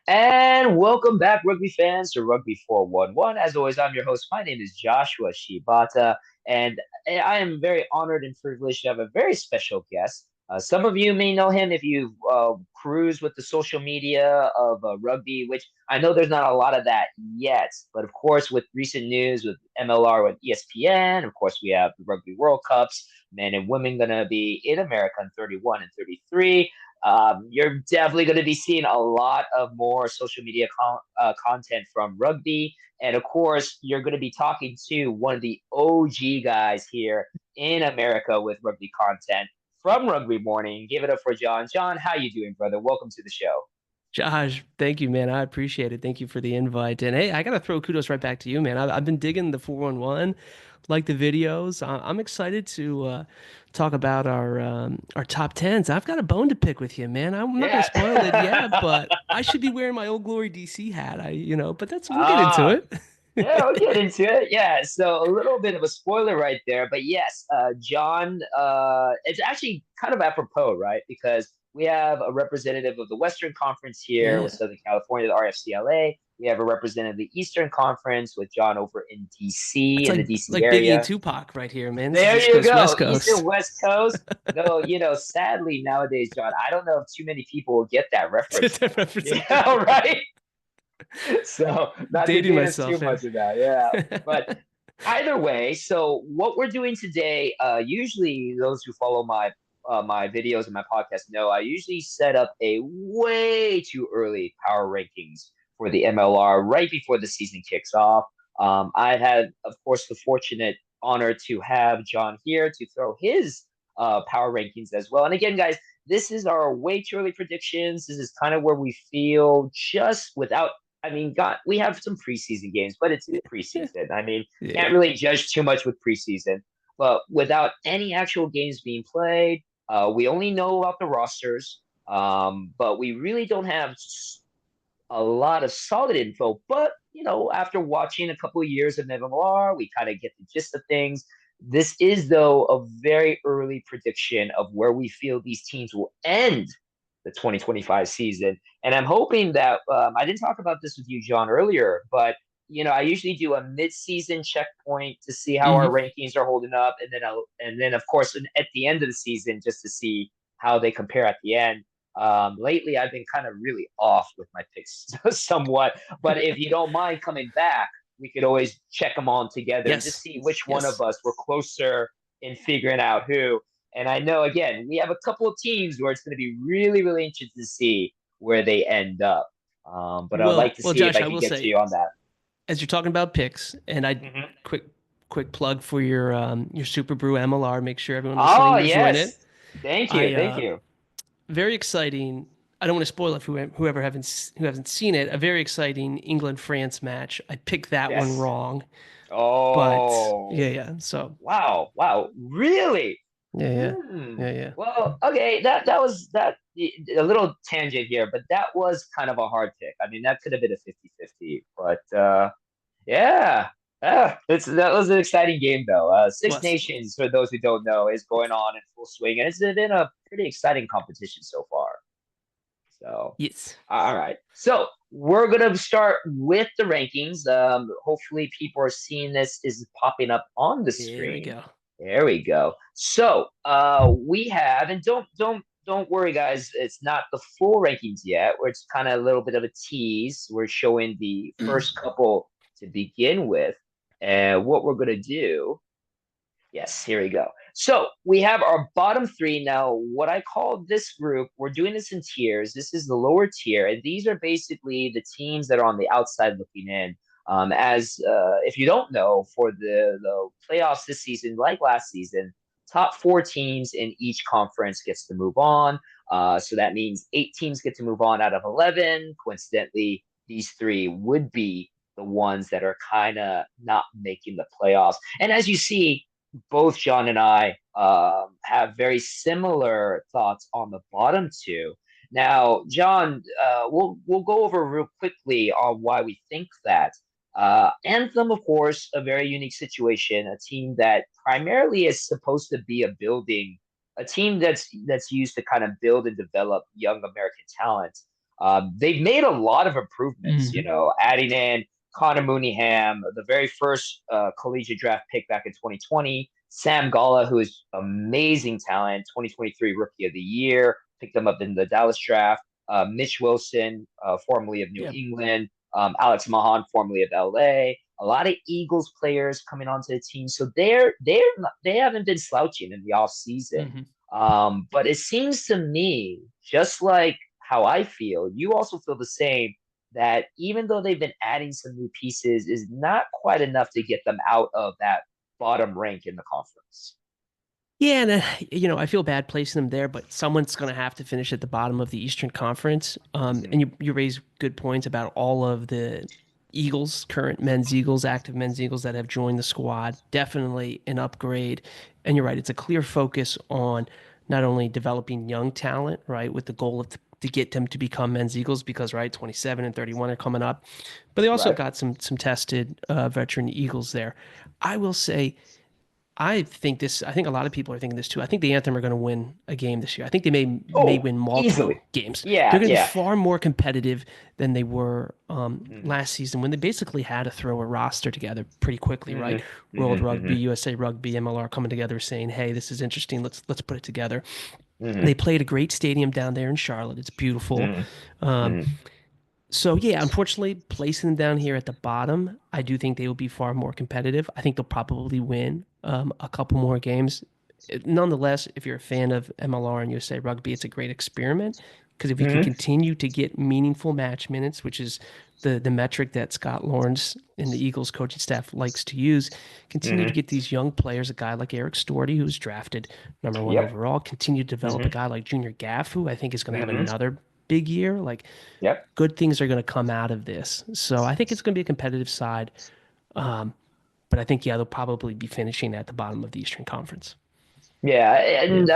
And welcome back, rugby fans, to Rugby411. As always, I'm your host. My name is Joshua Shibata, and I am very honored and privileged to have a very special guest. Some of you may know him if you've cruised with the social media of rugby, which I know there's not a lot of that yet. But of course, with recent news with MLR with ESPN, of course, we have the Rugby World Cups, men and women going to be in America in 31 and 33. You're definitely going to be seeing a lot of more social media content from rugby. And of course, you're going to be talking to one of the OG guys here in America with rugby content from Rugby Morning. Give it up for John. John, how you doing, brother? Welcome to the show. Josh, thank you, man. I appreciate it. Thank you for the invite. And hey, I gotta throw kudos right back to you, man. I've been digging the 411, like the videos. I'm excited to talk about our top tens. I've got a bone to pick with you, man. I'm not gonna Yeah. spoil it yet, but I should be wearing my Old Glory DC hat. But we'll get into Ah, it. yeah, we'll get into it. Yeah, so a little bit of a spoiler right there, but yes, John, it's actually kind of apropos, right? Because we have a representative of the Western Conference here with Yeah, Southern California, the RFCLA. We have a representative of the Eastern Conference with John over in DC it's in the like DC like Biggie and area. Tupac right here, man. This is There East you Coast, go, West East and Coast. West Coast. Though, sadly nowadays, John, I don't know if too many people will get that reference now. Yeah, right. So not to Dating get us myself too here. much of that, yeah. But either way, so what we're doing today, usually those who follow my videos and my podcast know I usually set up a way too early power rankings for the MLR right before the season kicks off. I had, of course, the fortunate honor to have John here to throw his power rankings as well. And again, guys, this is our way too early predictions. This is kind of where we feel just without God, we have some preseason games, but it's Yeah, preseason. I mean, yeah. can't really judge too much with preseason. But without any actual games being played, we only know about the rosters. But we really don't have a lot of solid info. But after watching a couple of years of MLR, we kind of get the gist of things. This is, though, a very early prediction of where we feel these teams will end the 2025 season. And I'm hoping that I didn't talk about this with you, John, earlier, but I usually do a mid-season checkpoint to see how our hmm rankings are holding up, and then of course at the end of the season just to see how they compare at the end. Lately, I've been kind of really off with my picks somewhat, but if you don't mind coming back, we could always check them all together and just Yes, see which one of yes. us were closer in figuring out who. And I know, again, we have a couple of teams where it's going to be really, really interesting to see where they end up. But I'd like to Well, see if Josh, I I can will get to say, you on that. as you're talking about picks, and I Hmm. quick quick plug for your Super Brew MLR. Make sure everyone Oh, listening to join it. yes. Thank you. I Thank you. Very exciting. I don't want to spoil it for who hasn't seen it. A very exciting England France match. I picked that one Yes. wrong, but Oh, yeah. So wow. Wow. Really? yeah, yeah, Hmm. yeah, yeah. Well, okay, that was a little tangent here, but that was kind of a hard pick. I mean, that could have been a 50-50, but yeah. That was an exciting game though. Six Was Nations, for those who don't know, is going on in full swing, and it's been a pretty exciting competition so far. So, yes. all right. So we're gonna start with the rankings. Hopefully, people are seeing this is popping up on the There we screen. go. There we go. So, we have, and don't worry, guys. It's not the full rankings yet. Where it's kind of a little bit of a tease. We're showing the first couple to begin with, and what we're gonna do. Yes, here we go. So we have our bottom three. Now, what I call this group, we're doing this in tiers. This is the lower tier, and these are basically the teams that are on the outside looking in. As if you don't know, for the playoffs this season, like last season, top four teams in each conference gets to move on. So that means eight teams get to move on out of 11. Coincidentally, these three would be the ones that are kind of not making the playoffs. And as you see, both John and I have very similar thoughts on the bottom two. Now, John, we'll go over real quickly on why we think that. Anthem, of course, a very unique situation, a team that primarily is supposed to be a team that's used to kind of build and develop young American talent. They've made a lot of improvements, Hmm. adding in Connor Mooneyham, the very first collegiate draft pick back in 2020, Sam Gala, who is amazing talent, 2023 Rookie of the Year, picked them up in the Dallas draft. Mitch Wilson, formerly of New Yeah. England, Alex Mahan, formerly of LA. A lot of Eagles players coming onto the team, so they haven't been slouching in the off season. Hmm. But it seems to me, just like how I feel, you also feel the same, that even though they've been adding some new pieces, is not quite enough to get them out of that bottom rank in the conference. Yeah, and I feel bad placing them there, but someone's going to have to finish at the bottom of the Eastern Conference. Mhm. And you raise good points about all of the Eagles, current men's Eagles, active men's Eagles that have joined the squad. Definitely an upgrade. And you're right, it's a clear focus on not only developing young talent, right, with the goal of to get them to become men's Eagles because right, 27 and 31 are coming up, but they also Right. got some tested veteran Eagles there. I will say I think a lot of people are thinking this too. I think the Anthem are going to win a game this year. I think they may Oh, win multiple easily. games. They're Yeah, going to be yeah. far more competitive than they were Hmm. last season when they basically had to throw a roster together pretty quickly, right? Hmm. World Hmm. Rugby, Hmm. USA Rugby, MLR coming together saying, "Hey, this is interesting. Let's put it together." They Hmm. played a great stadium down there in Charlotte. It's beautiful. Hmm. Um, Hmm. so yeah, unfortunately, placing them down here at the bottom, I do think they will be far more competitive. I think they'll probably win a couple more games. Nonetheless, if you're a fan of MLR and USA Rugby, it's a great experiment because if we can Hmm. continue to get meaningful match minutes, which is the metric that Scott Lawrence and the Eagles coaching staff likes to use, continue to Hmm. get these young players, a guy like Eric Storty, who's drafted number one Yep. overall, continue to develop a Hmm. guy like Junior Gaff, who I think is going to have Hmm. another big year. Like Yep. good things are going to come out of this. So I think it's going to be a competitive side. Um, but I think, yeah, they'll probably be finishing at the bottom of the Eastern Conference. Yeah, Yeah. and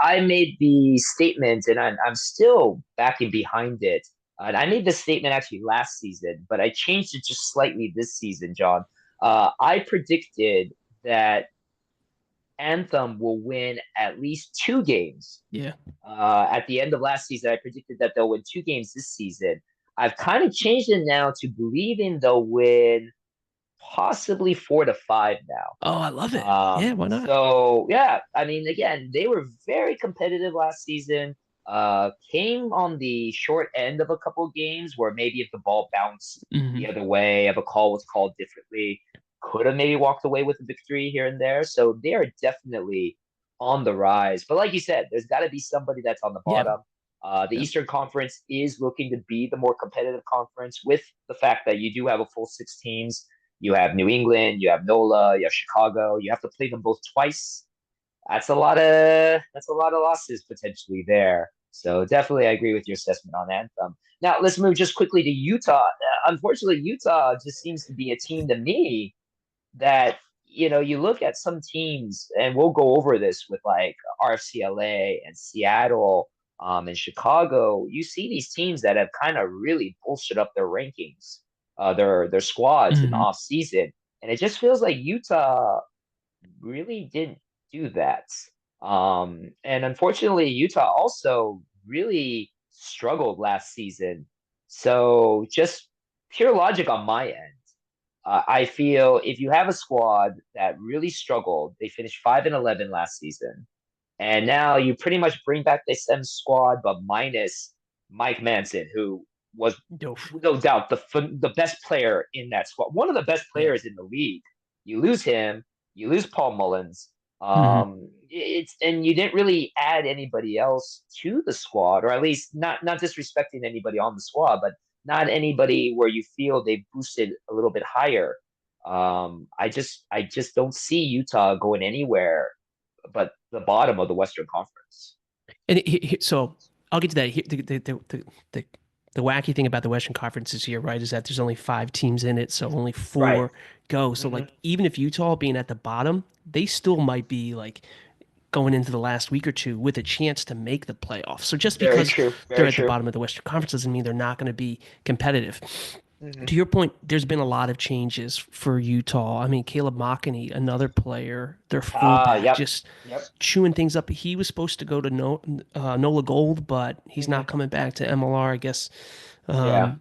I made the statement, and I'm still backing behind it. And I made the statement actually last season, but I changed it just slightly this season, John. I predicted that Anthem will win at least two games. Yeah. At the end of last season, I predicted that they'll win two games this season. I've kind of changed it now to believing they'll win possibly 4 to 5 Oh, I love now. it. Yeah, why not? So yeah, I mean, again, they were very competitive last season. Came on the short end of a couple of games where maybe if the ball bounced Hmm. the other way, if a call was called differently, could have maybe walked away with a victory here and there. So they are definitely on the rise. But like you said, there's got to be somebody that's on the Yeah. bottom. The Yeah. Eastern Conference is looking to be the more competitive conference with the fact that you do have a full six teams. You have New England, you have NOLA, you have Chicago. You have to play them both twice. That's a lot of losses potentially there. So definitely, I agree with your assessment on Anthem. Now let's move just quickly to Utah. Unfortunately, Utah just seems to be a team to me that you look at some teams, and we'll go over this with like RFCLA and Seattle, and Chicago. You see these teams that have kind of really bolstered up their rankings, their squads in the Hmm. off season, and it just feels like Utah really didn't do that. And unfortunately, Utah also really struggled last season. So just pure logic on my end. I feel if you have a squad that really struggled, they finished 5-11 last season, and now you pretty much bring back the same squad, but minus Mike Manson, who was Oof. no doubt the best player in that squad, one of the best Yeah. players in the league. You lose him, you lose Paul Mullins. Hmm. It's and you didn't really add anybody else to the squad, or at least not disrespecting anybody on the squad, but not anybody where you feel they boosted a little bit higher. I just don't see Utah going anywhere but the bottom of the Western Conference. And so I'll get to that. The, the wacky thing about the Western Conference this year, right, is that there's only five teams in it, so only Right. four go. So Hmm. like even if Utah being at the bottom, they still might be like going into the last week or two with a chance to make the playoffs. So just Very because true. they're Very at the true. bottom of the Western Conference doesn't mean they're not going to be competitive. To your point, there's been a lot of changes for Utah. I mean, Caleb Mockney, another player, their fullback, Yep. just Yep. chewing things up. He was supposed to go to NOLA Gold, but he's Hmm. not coming back to MLR. I guess. Yeah.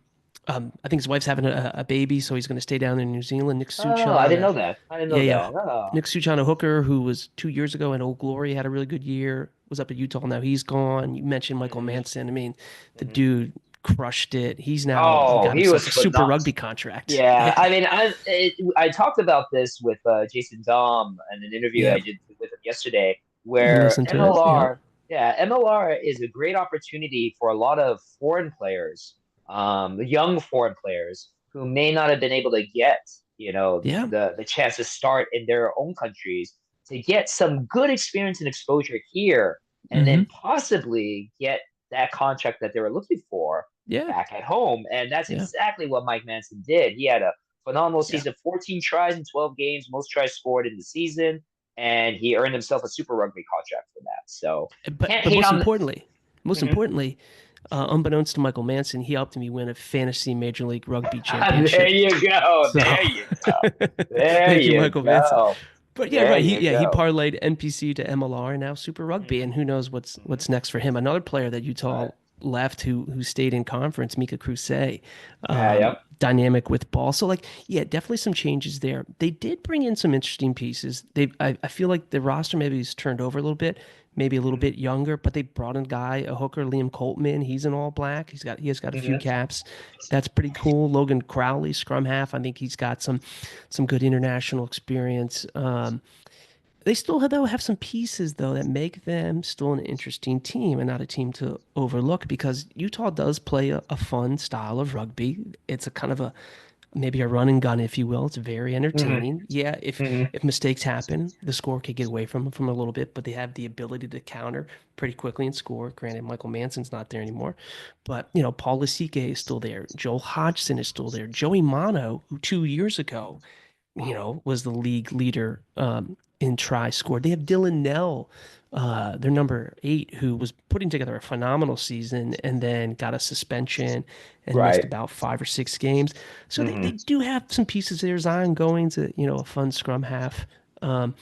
Um, I think his wife's having a baby, so he's going to stay down in New Zealand. Nick Oh, I Suchan, didn't know that. I didn't yeah, know yeah. that. Oh. Nick Suchan, a hooker who was 2 years ago in Old Glory, had a really good year, was up at Utah. Now he's gone. You mentioned Michael Hmm. Manson. I mean, the Hmm. dude crushed it. He's now Oh, got he himself was a super phenomenal. rugby contract. Yeah, Yeah. I mean, I talked about this with Jason Dom in an interview I Yep. did with him yesterday, I where listened to it. Yep. MLR is a great opportunity for a lot of foreign players, young foreign players who may not have been able to get, Yeah. the chance to start in their own countries to get some good experience and exposure here, and Hmm. then possibly get that contract that they were looking for Yeah. back at home. And that's Yeah. exactly what Mike Manson did. He had a phenomenal Yeah. season, 14 tries in 12 games, most tries scored in the season, and he earned himself a Super Rugby contract for that. So But can't but hate most on the. importantly, most Mhm. importantly, unbeknownst to Michael Manson, he helped me win a fantasy Major League Rugby There championship. you go. So There you go. There thank you, you Michael Manson. go. But yeah, There right. you He go. parlayed NPC to MLR and now Super Rugby, and Mhm. who knows Mhm. what's next for him. Another player that Right. Utah left who stayed in conference, Mika Kruse, Yep. dynamic with ball. So like, yeah, definitely some changes there. They did bring in some interesting pieces. I feel like the roster maybe has turned over a little bit, maybe a little Mhm. bit younger, but they brought in a hooker, Liam Coltman. He's in all black. He has got a few Mhm. caps. That's pretty cool. Logan Crowley, scrum half. I think he's got some good international experience. They still have, though, have some pieces though that make them still an interesting team and not a team to overlook because Utah does play a fun style of rugby. It's a kind of a maybe a run and gun, if you will. It's very Mhm. entertaining. Yeah, Mhm. if mistakes happen, the score could get away from them from a little bit, but they have the ability to counter pretty quickly and score. Granted, Michael Manson's not there anymore, but Paul Lasike is still there. Joel Hodgson is still there. Joey Mano, who 2 years ago was the league leader in try scored. They have Dylan Nell, their number 8, who was putting together a phenomenal season and then got a suspension and missed Right. about 5 or 6 games. So they Mhm. do have some pieces there. Zion Goings, a fun scrum half. Um,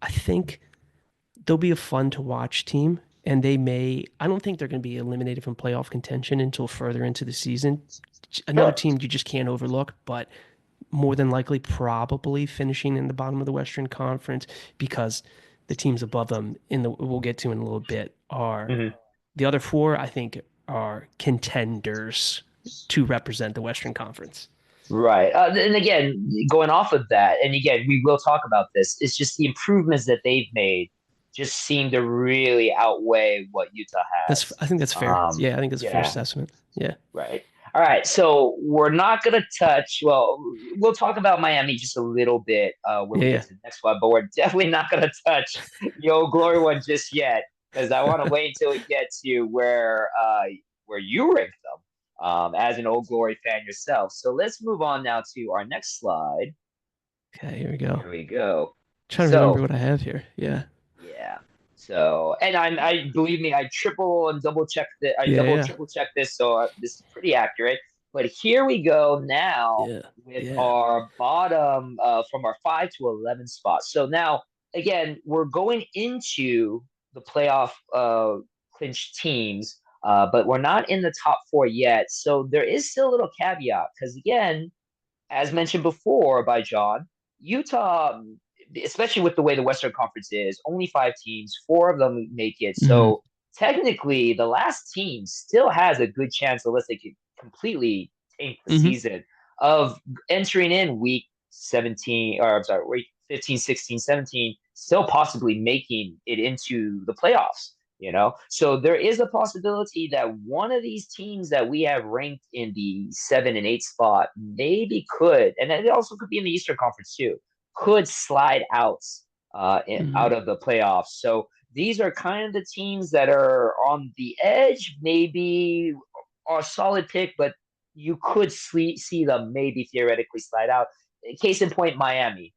I think they'll be a fun to watch team. And I don't think they're going to be eliminated from playoff contention until further into the season. Another Sure. team you just can't overlook, but more than likely probably finishing in the bottom of the Western Conference because the teams above them we'll get to in a little bit are Mhm. the other four I think are contenders to represent the Western Conference. Right. And again, going off of that, and again, we will talk about this. It's just the improvements that they've made just seem to really outweigh what Utah has. I think that's fair. Yeah, I think that's a fair Yeah, assessment. Yeah. right. All right. So we're not going to touch, well, we'll talk about Miami just a little bit when we Yeah, get to the next one, but we're definitely not going to touch the Old Glory one just yet because I want to wait until we get to where you rank them as an Old Glory fan yourself. So let's move on now to our next slide. okay, here we go. Here we go. Trying to remember So what I have here. Yeah. yeah. So, and I believe me, I triple and double checked it. I Yeah, double yeah. triple checked this, so this is pretty accurate. But here we go now Yeah. with Yeah. our bottom from our 5 to 11 spots. So now again, we're going into the playoff clinch teams, but we're not in the top four yet. So there is still a little caveat because again, as mentioned before by John, Utah, especially with the way the Western Conference is, only 5 teams, 4 of them make it. Mhm. So technically, the last team still has a good chance, unless they could completely tank the Mhm. season, of entering in week 17, or I'm sorry, week 15, 16, 17, still possibly making it into the playoffs. So there is a possibility that one of these teams that we have ranked in the 7 and 8 spot maybe could, and it also could be in the Eastern Conference too, could slide out Mhm. of the playoffs. So these are kind of the teams that are on the edge, maybe are a solid pick, but you could see them maybe theoretically slide out. Case in point, Miami,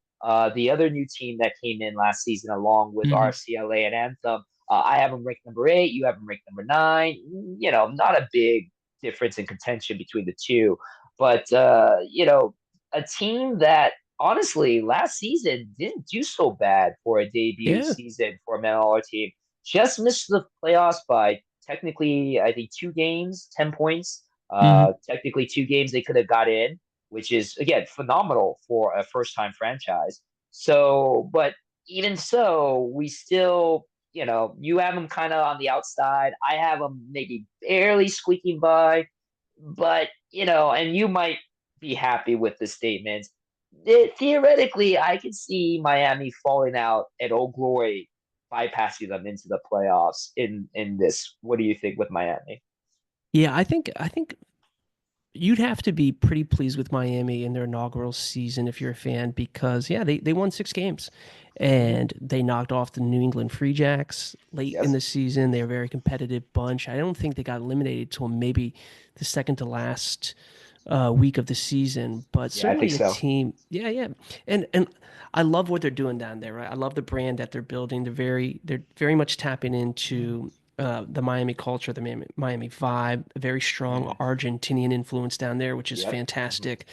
the other new team that came in last season along with Mhm. RFCLA and Anthem. I have them ranked number 8. You have them ranked number 9. Not a big difference in contention between the two. But a team that honestly last season didn't do so bad for a debut Yeah. season for an MLR team. Just missed the playoffs by technically, I think 2 games, 10 points. Hmm. Technically 2 games they could have got in, which is again phenomenal for a first time franchise. So, but even so, we still, you have them kind of on the outside. I have them maybe barely squeaking by, but and you might be happy with the statement. Theoretically, I could see Miami falling out and Old Glory bypassing them into the playoffs in this. What do you think with Miami? Yeah, I think you'd have to be pretty pleased with Miami in their inaugural season if you're a fan because yeah, they won 6 games Hmm. and they knocked off the New England Free Jacks late in Yes. the season. They're a very competitive bunch. I don't think they got eliminated till maybe the second to last week of the season, but Yeah, I think certainly a so. team. Yeah, yeah, and I love what they're doing down there. Right, I love the brand that they're building. They're very much tapping into the Miami culture, the Miami vibe. A very strong Hmm. Argentinian influence down there, which is Yep. Hmm. fantastic.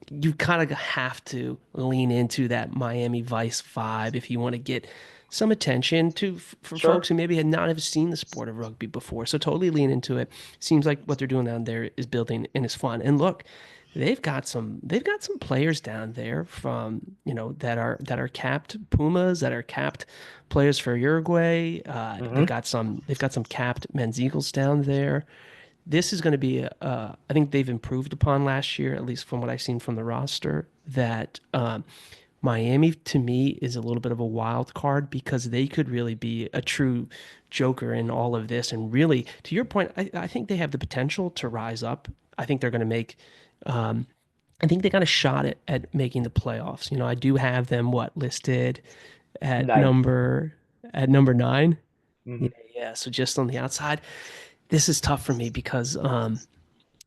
You kind of have to lean into that Miami Vice vibe if you want to get some attention for folks Sure. who maybe had not have seen the sport of rugby before. So totally lean into it. Seems like what they're doing down there is building and is fun. And look, they've got some players down there from that are capped Pumas, that are capped players for Uruguay. They've Hmm. got some capped men's Eagles down there. This is going to be I think they've improved upon last year, at least from what I've seen from the roster. That Miami to me is a little bit of a wild card because they could really be a true joker in all of this. And really, to your point, I think they have the potential to rise up. I think they're going to make. I think they got a shot at making the playoffs. I do have them listed at Ninth. number 9. Yeah, Hmm. yeah. So just on the outside, this is tough for me because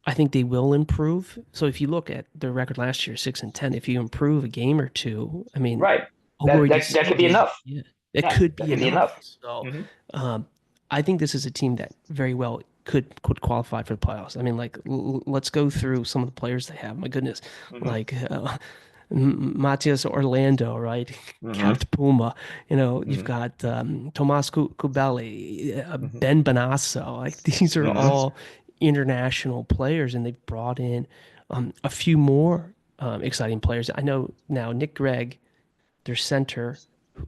I think they will improve. So if you look at their record last year, 6-10, if you improve a game or two, I mean, Right. That, Ogori that that DC could be did, enough. yeah, it Yeah, could that be could be enough. enough. So Hmm. um, I think this is a team that very well could qualify for the playoffs. I mean, like let's go through some of the players they have. My goodness, Hmm. like Matias Orlando, right? Hmm. Capped Puma. You've Hmm. got Tomas Kubeli, Hmm. Ben Bonasso. Like these are Hmm. all international players, and they've brought in a few more exciting players. I know now Nick Gregg, their center,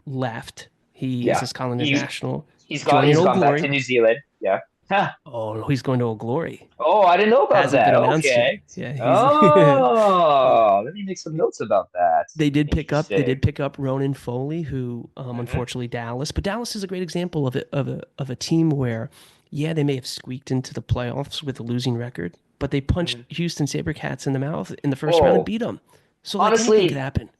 left. He is Yeah. this Scotland He International, he's gone joining he's Old gone back Glory. to New Zealand. Yeah. Huh. Oh, no, he's going to Old Glory. Oh, I didn't know about Hasn't been that. announced yet. Okay. Yeah, he's. Oh, let me make some notes about that. They did Interesting. pick up Ronan Foley, who Hmm. unfortunately Dallas, but Dallas is a great example of a team where, yeah, they may have squeaked into the playoffs with a losing record, but they punched Hmm. Houston Sabercats in the mouth in the first round and Oh, beat them. So like anything could honestly, happen.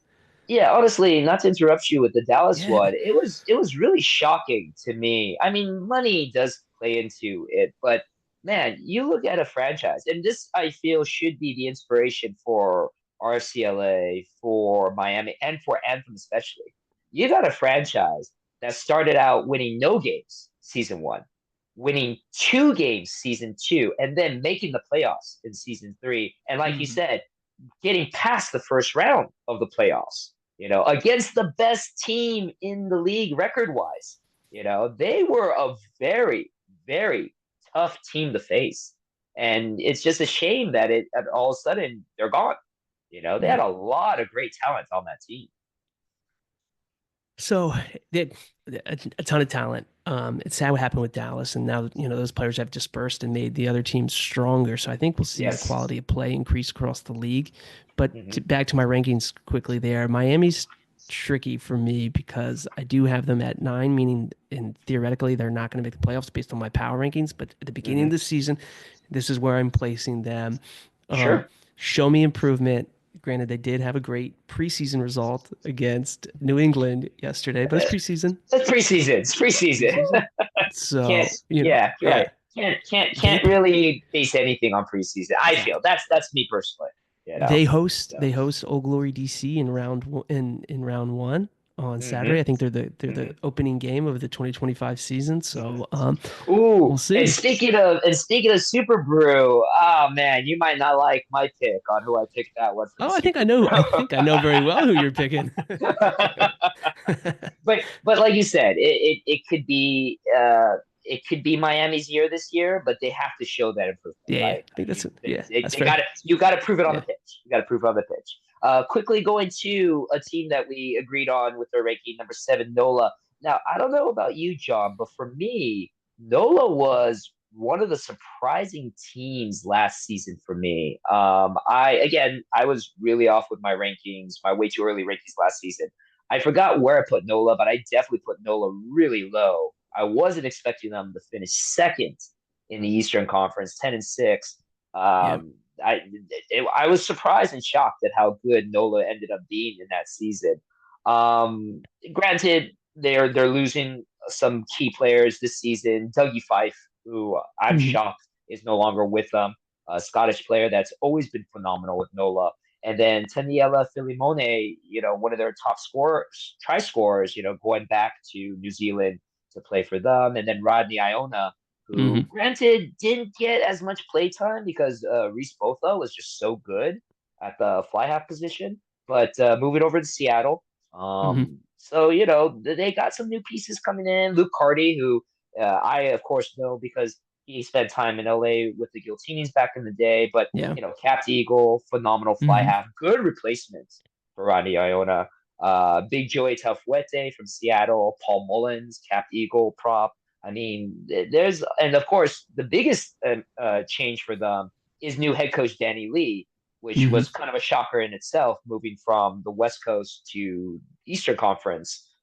yeah, honestly, not to interrupt you with the Dallas Yeah. one, it was really shocking to me. I mean, money does play into it, but man, you look at a franchise, and this I feel should be the inspiration for RFCLA, for Miami, and for Anthem especially. You got a franchise that started out winning no games season one, winning 2 games season two, and then making the playoffs in season three. And like you Mhm. said, getting past the first round of the playoffs, against the best team in the league record wise. They were a very, very tough team to face. And it's just a shame that all of a sudden they're gone. They had Yeah. a lot of great talent on that team. So they a ton of talent. It's sad what happened with Dallas, and now those players have dispersed and made the other teams stronger. So I think we'll see the Yes. quality of play increase across the league. But Hmm. back to my rankings quickly, there, Miami's tricky for me because I do have them at 9, meaning and theoretically they're not going to make the playoffs based on my power rankings. But at the beginning Hmm. of the season, this is where I'm placing them. Um, Sure. show me improvement. Granted, they did have a great preseason result against New England yesterday, but it's preseason. It's preseason. It's preseason. Preseason. Can't. So, Yeah. yeah, Right. Can't they really base anything on preseason. I feel exactly. that's me personally. They host So they host Old Glory DC in round one. on Saturday. Hmm. I think they're the Hmm. opening game of the 2025 season. Hmm. So we'll Ooh, and see. speaking of Super Brew, oh man, you might not like my pick on who I picked that one for the Oh, Super I think I know very well who you're picking. Brew. But like you said, it could be Miami's year this year, but they have to show that improvement, Yeah, yeah. right? I I think mean, that's they fair. got to you got to prove it on the Yeah. pitch. You got to prove it on the pitch. Quickly going to a team that we agreed on with their ranking number 7, NOLA. Now, I don't know about you, John, but for me, NOLA was one of the surprising teams last season for me. I was really off with my rankings, my way too early rankings last season. I forgot where I put NOLA, but I definitely put NOLA really low. I wasn't expecting them to finish second in the Eastern Conference, 10-6. Yeah. Um, I was surprised and shocked at how good NOLA ended up being in that season. Granted, they're losing some key players this season. Dougie Fife, who I'm Mhm. shocked is no longer with them, a Scottish player that's always been phenomenal with NOLA. And then Taniela Filimone, one of their top scorers, try scorers, going back to New Zealand to play for them. And then Rodney Iona, who Mhm. granted didn't get as much play time because Reese Botha was just so good at the fly half position. But moving over to Seattle. Mhm. So they got some new pieces coming in. Luke Carty, who I, of course, know because he spent time in LA with the Guiltinis back in the day, but Yeah. Capped Eagle, phenomenal fly Mhm. half, good replacement for Rodney Iona. Big Joey Taufwete from Seattle, Paul Mullins, Capped Eagle prop. I mean, and of course, the biggest change for them is new head coach Danny Lee, which Mhm. was kind of a shocker in itself, moving from the West Coast to Eastern Conference,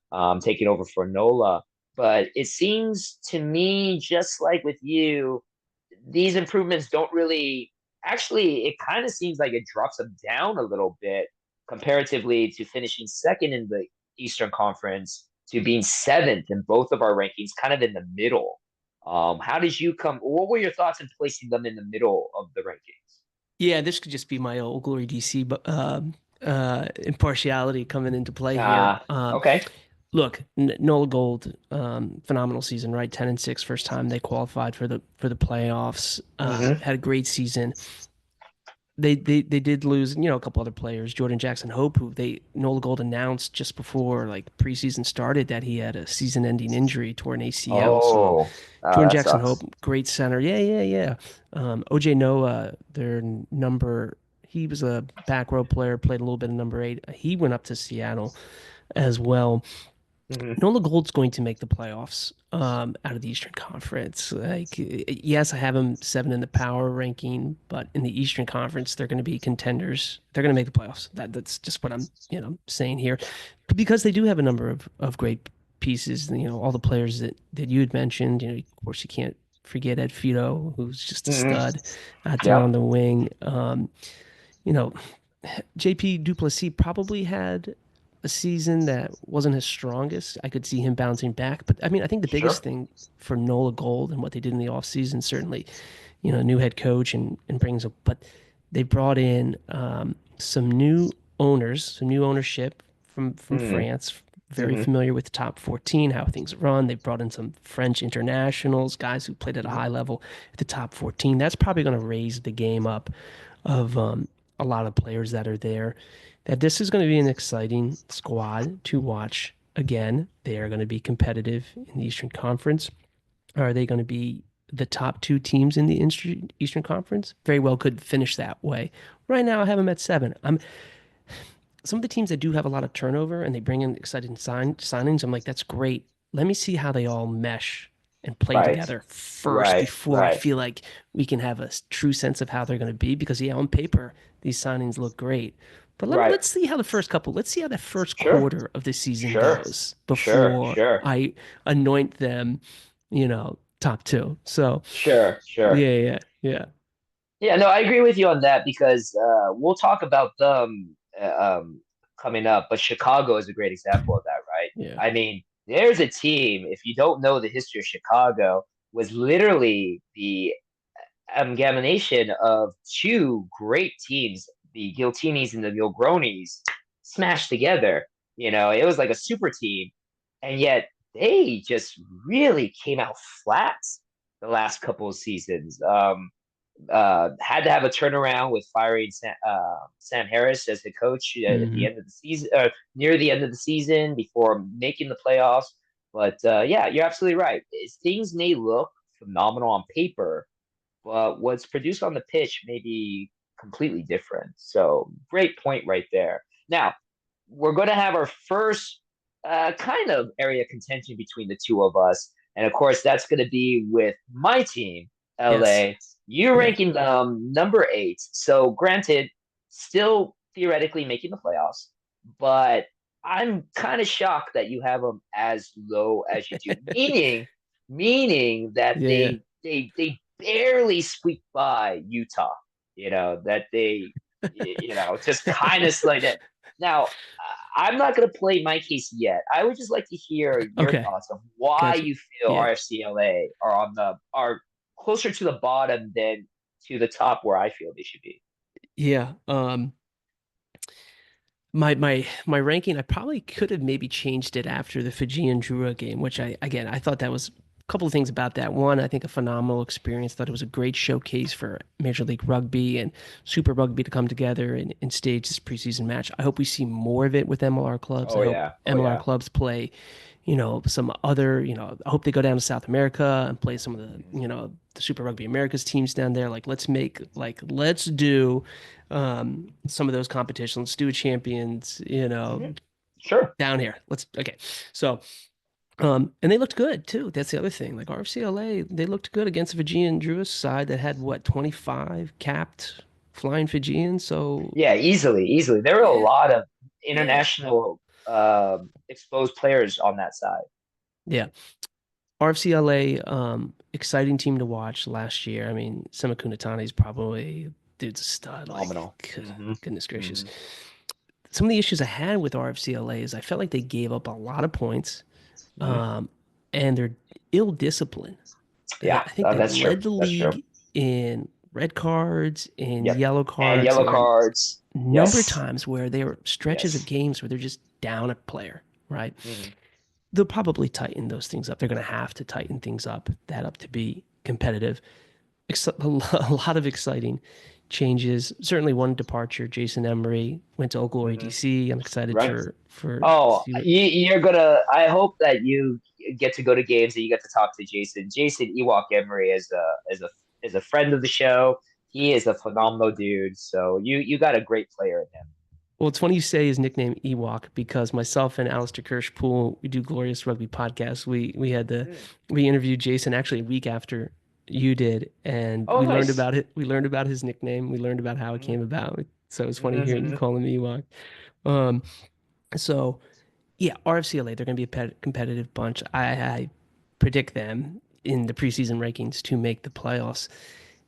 taking over for NOLA. But it seems to me, just like with you, these improvements don't really actually, it kind of seems like it drops them down a little bit comparatively to finishing second in the Eastern Conference to being seventh in both of our rankings, kind of in the middle. How did you come? What were your thoughts in placing them in the middle of the rankings? Yeah, this could just be my old Glory DC, but impartiality coming into play here. Okay. Look, Nola Gold, phenomenal season, right? 10-6, first time they qualified for the playoffs. Hmm. Had a great season. They did lose, a couple other players. Jordan Jackson Hope, who Nola Gold announced just before like preseason started that he had a season-ending injury, tore an ACL. So Oh, Jordan that Jackson Hope, sucks. great center. Yeah, yeah, yeah. OJ Noah, their number, he was a back row player, played a little bit of number 8. He went up to Seattle as well. Hmm. Nola Gold's going to make the playoffs out of the Eastern Conference. Like, yes, I have them 7 in the power ranking, but in the Eastern Conference, they're going to be contenders. They're going to make the playoffs. That's just what I'm, saying here, because they do have a number of great pieces. All the players that you had mentioned. Of course, you can't forget Ed Fido, who's just a Hmm. stud out there on Yep. the wing. You know, JP Duplessis probably had a season that wasn't his strongest. I could see him bouncing back. But I mean, I think the biggest Sure. thing for Nola Gold and what they did in the offseason, certainly, new head coach and brings up, but they brought in some new owners, some new ownership from Hmm. France, very Hmm. familiar with the top 14, how things run. They brought in some French internationals, guys who played at a high Hmm. level at the top 14. That's probably going to raise the game up of a lot of players that are there. That this is going to be an exciting squad to watch. Again, they are going to be competitive in the Eastern Conference. Are they going to be the top 2 teams in the Eastern Conference? Very well could finish that way. Right now, I have them at 7. Some of the teams that do have a lot of turnover and they bring in exciting signings. I'm like, that's great. Let me see how they all mesh and play Right. together first Right. before I Right. feel like we can have a true sense of how they're going to be. Because yeah, on paper these signings look great, but Right. let's see how the first couple. Let's see how that first Sure. quarter of the season Sure. goes Sure. before Sure. I anoint them, top 2. So Sure. Sure. yeah, yeah, yeah, Yeah, no, I agree with you on that because we'll talk about them coming up, but Chicago is a great example of that, right? yeah. I mean, there's a team, if you don't know the history of Chicago, was literally the amalgamation of two great teams, the Giltinis and the Gilgronis, smashed together. It was like a super team, and yet they just really came out flat the last couple of seasons. Had to have a turnaround with firing Sam Harris as the coach at the Hmm. end of the season, near the end of the season before making the playoffs. But yeah, you're absolutely right. Things may look phenomenal on paper, but what's produced on the pitch may be completely different. So great point right there. Now, we're going to have our first kind of area of contention between the two of us. And of course, that's going to be with my team, Yes. LA. You're Yeah. ranking number 8. So, granted, still theoretically making the playoffs, but I'm kind of shocked that you have them as low as you do. Meaning that Yeah. Yeah. they barely squeak by Utah. That they just kind of slide that. Now, I'm not going to play my case yet. I would just like to hear your Okay. thoughts of why Gotcha. you feel Yeah. RFCLA are closer to the bottom than to the top where I feel they should be. Yeah. My ranking, I probably could have maybe changed it after the Fijian Drua game, which I thought that was a couple of things about that. One, I think a phenomenal experience. Thought it was a great showcase for Major League Rugby and Super Rugby to come together and stage this preseason match. I hope we see more of it with MLR clubs. I Oh hope yeah, oh MLR yeah. clubs play, some other, I hope they go down to South America and play some of the, Mhm. the Super Rugby Americas teams down there. Let's do some of those competitions. Let's do a champions, Mhm. Sure. down here. Okay. So, and they looked good too. That's the other thing. Like RFCLA, they looked good against the Fijian Druis side that had what, 25 capped flying Fijians. So, Yeah, easily. There were a yeah, lot of yeah, international exposed players on that side. yeah. RFCLA, exciting team to watch last year. I mean, Sema Kunatani is probably dude's a stud. Phenomenal. Goodness gracious. Hmm. Some of the issues I had with RFCLA is I felt like they gave up a lot of points, Hmm. um, and they're ill disciplined. Yeah, I think they that's true. led the That's true. league in red cards, in Yep. yellow And cards. yellow There were a cards. number of Yes. times where there were stretches of Yes. games where they're just down a player, right? Hmm. They'll probably tighten those things up. They're going to have to tighten things up to be competitive. A lot of exciting changes. Certainly one departure. Jason Emery went to Old Glory Hmm. DC. I'm excited Right. for Oh, see what. you're gonna. I hope that you get to go to games and you get to talk to Jason. Jason Ewok Emery is a friend of the show. He is a phenomenal dude. So you got a great player in him. Well, it's funny you say his nickname Ewok because myself and Alistair Kirschpool, we do Glorious Rugby podcast. Mm. We interviewed Jason actually a week after you did, and Oh, we learned nice. about it. We learned about his nickname. We learned about how it Hmm. came about. So it's funny hearing you Hmm. call him Ewok. Um, so yeah, RFCLA, they're going to be a competitive bunch. I predict them in the preseason rankings to make the playoffs.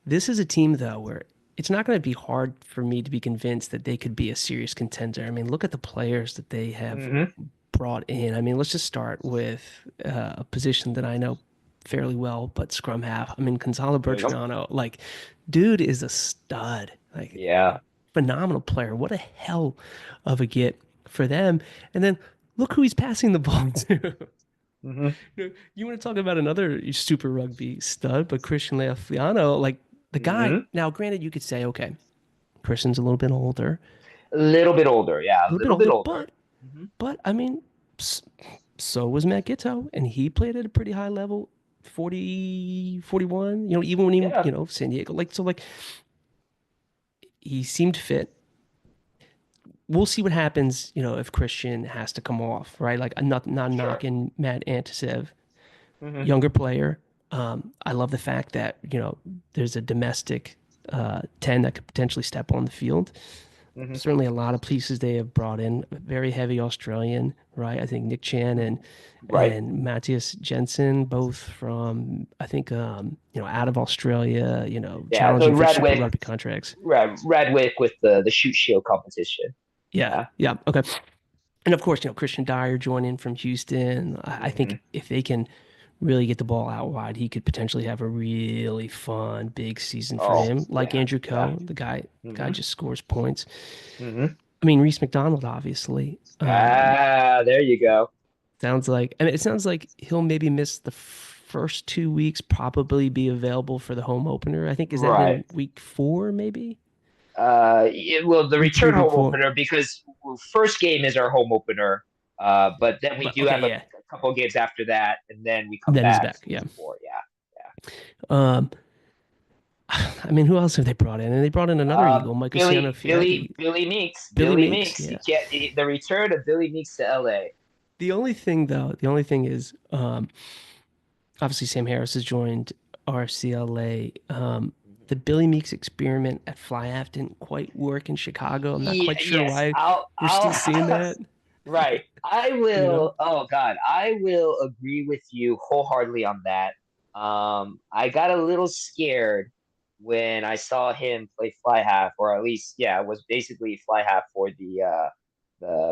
This is a team, though, where it's not going to be hard for me to be convinced that they could be a serious contender. I mean, look at the players that they have Hmm. brought in. I mean, let's just start with a position that I know fairly well, but scrum half. I mean, Gonzalo There you go. Bertrandano, like, dude is a stud, like, Yeah. phenomenal player. What a hell of a get for them. And then look who he's passing the ball to. Hmm. You want to talk about another super rugby stud, but Christian Leafiano, like the guy. Hmm. Now, granted, you could say, okay, Christian's a little bit older, A little bit older. Yeah, a a little bit little bit older, older. Hmm. but I mean, so was Matt Giteau, and he played at a pretty high level, 40, 41. Even when he, Yeah. San Diego, like he seemed fit. We'll see what happens, if Christian has to come off, right? Like, I'm not Sure. knocking Matt Antisev, Hmm. younger player. I love the fact that, there's a domestic 10 that could potentially step on the field. Hmm. Certainly a lot of pieces they have brought in. Very heavy Australian, right? I think Nick Chan Right. and Matthias Jensen, both from, I think, out of Australia, Yeah. The challenging for Super Radwick, Rugby contracts. Radwick with the shoot shield competition. Yeah, Yeah. yeah, okay. And of course, Christian Dyer joining from Houston. I think Hmm. if they can really get the ball out wide, he could potentially have a really fun big season for Oh, him. Like yeah. Andrew Yeah. Coe, the guy Hmm. just scores points. Hmm. I mean, Reese McDonald, obviously. There you go. Sounds like, and it sounds like he'll maybe miss the first 2 weeks, probably be available for the home opener. I think, is that Right. in week 4, maybe? Well, the Week 3, return week home 4. opener because first game is our home opener. But then we But do okay, have a yeah. couple of games after that, and then we come Then he's back back. for Yeah. week 4. Yeah, Um, I mean, who else have they brought in? And they brought in yeah. another Eagle, Michael Fiagi. Billy Billy Meeks. Meeks. Yeah. You can't the return of Billy Meeks to LA. The only thing, though, is obviously Sam Harris has joined RFCLA. Mhm. The Billy Meeks experiment at Fly Half didn't quite work in Chicago. I'm not Yeah, quite sure yes, why we're still seeing I'll that. right. I You know? will. Oh God, I will agree with you wholeheartedly on that. I got a little scared when I saw him play fly half, or at least, yeah, it was basically fly half for the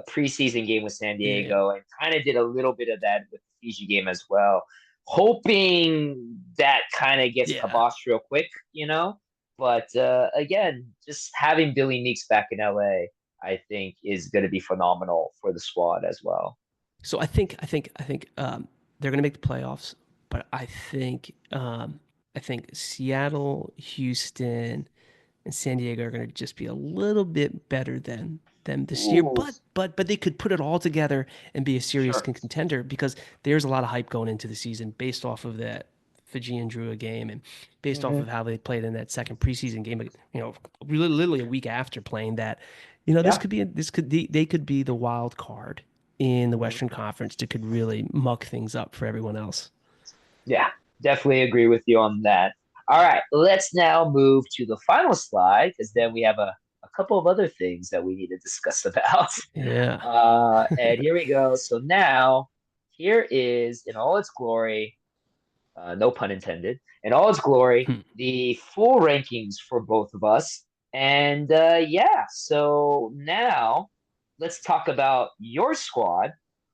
preseason game with San Yeah. Diego, and kind of did a little bit of that with the Fiji game as well, hoping that kind of gets Yeah. kiboshed real quick, you know. But again, just having Billy Meeks back in LA, I think is going to be phenomenal for the squad as well. So I think they're going to make the playoffs, but I think Seattle, Houston, and San Diego are going to just be a little bit better than them this year. Ooh, But they could put it all together and be a serious sure. contender because there's a lot of hype going into the season based off of that Fijian Drua game and based off Hmm. of how they played in that second preseason game. You know, literally a week after playing that. This Yeah. could be they could be the wild card in the Hmm. Western Conference that could really muck things up for everyone else. Yeah, definitely agree with you on that. All right, let's now move to the final slide because then we have a couple of other things that we need to discuss about. Yeah. And here we go. So now, here is in all its glory, no pun intended, in all its glory, the full rankings for both of us. And yeah, so now let's talk about your squad,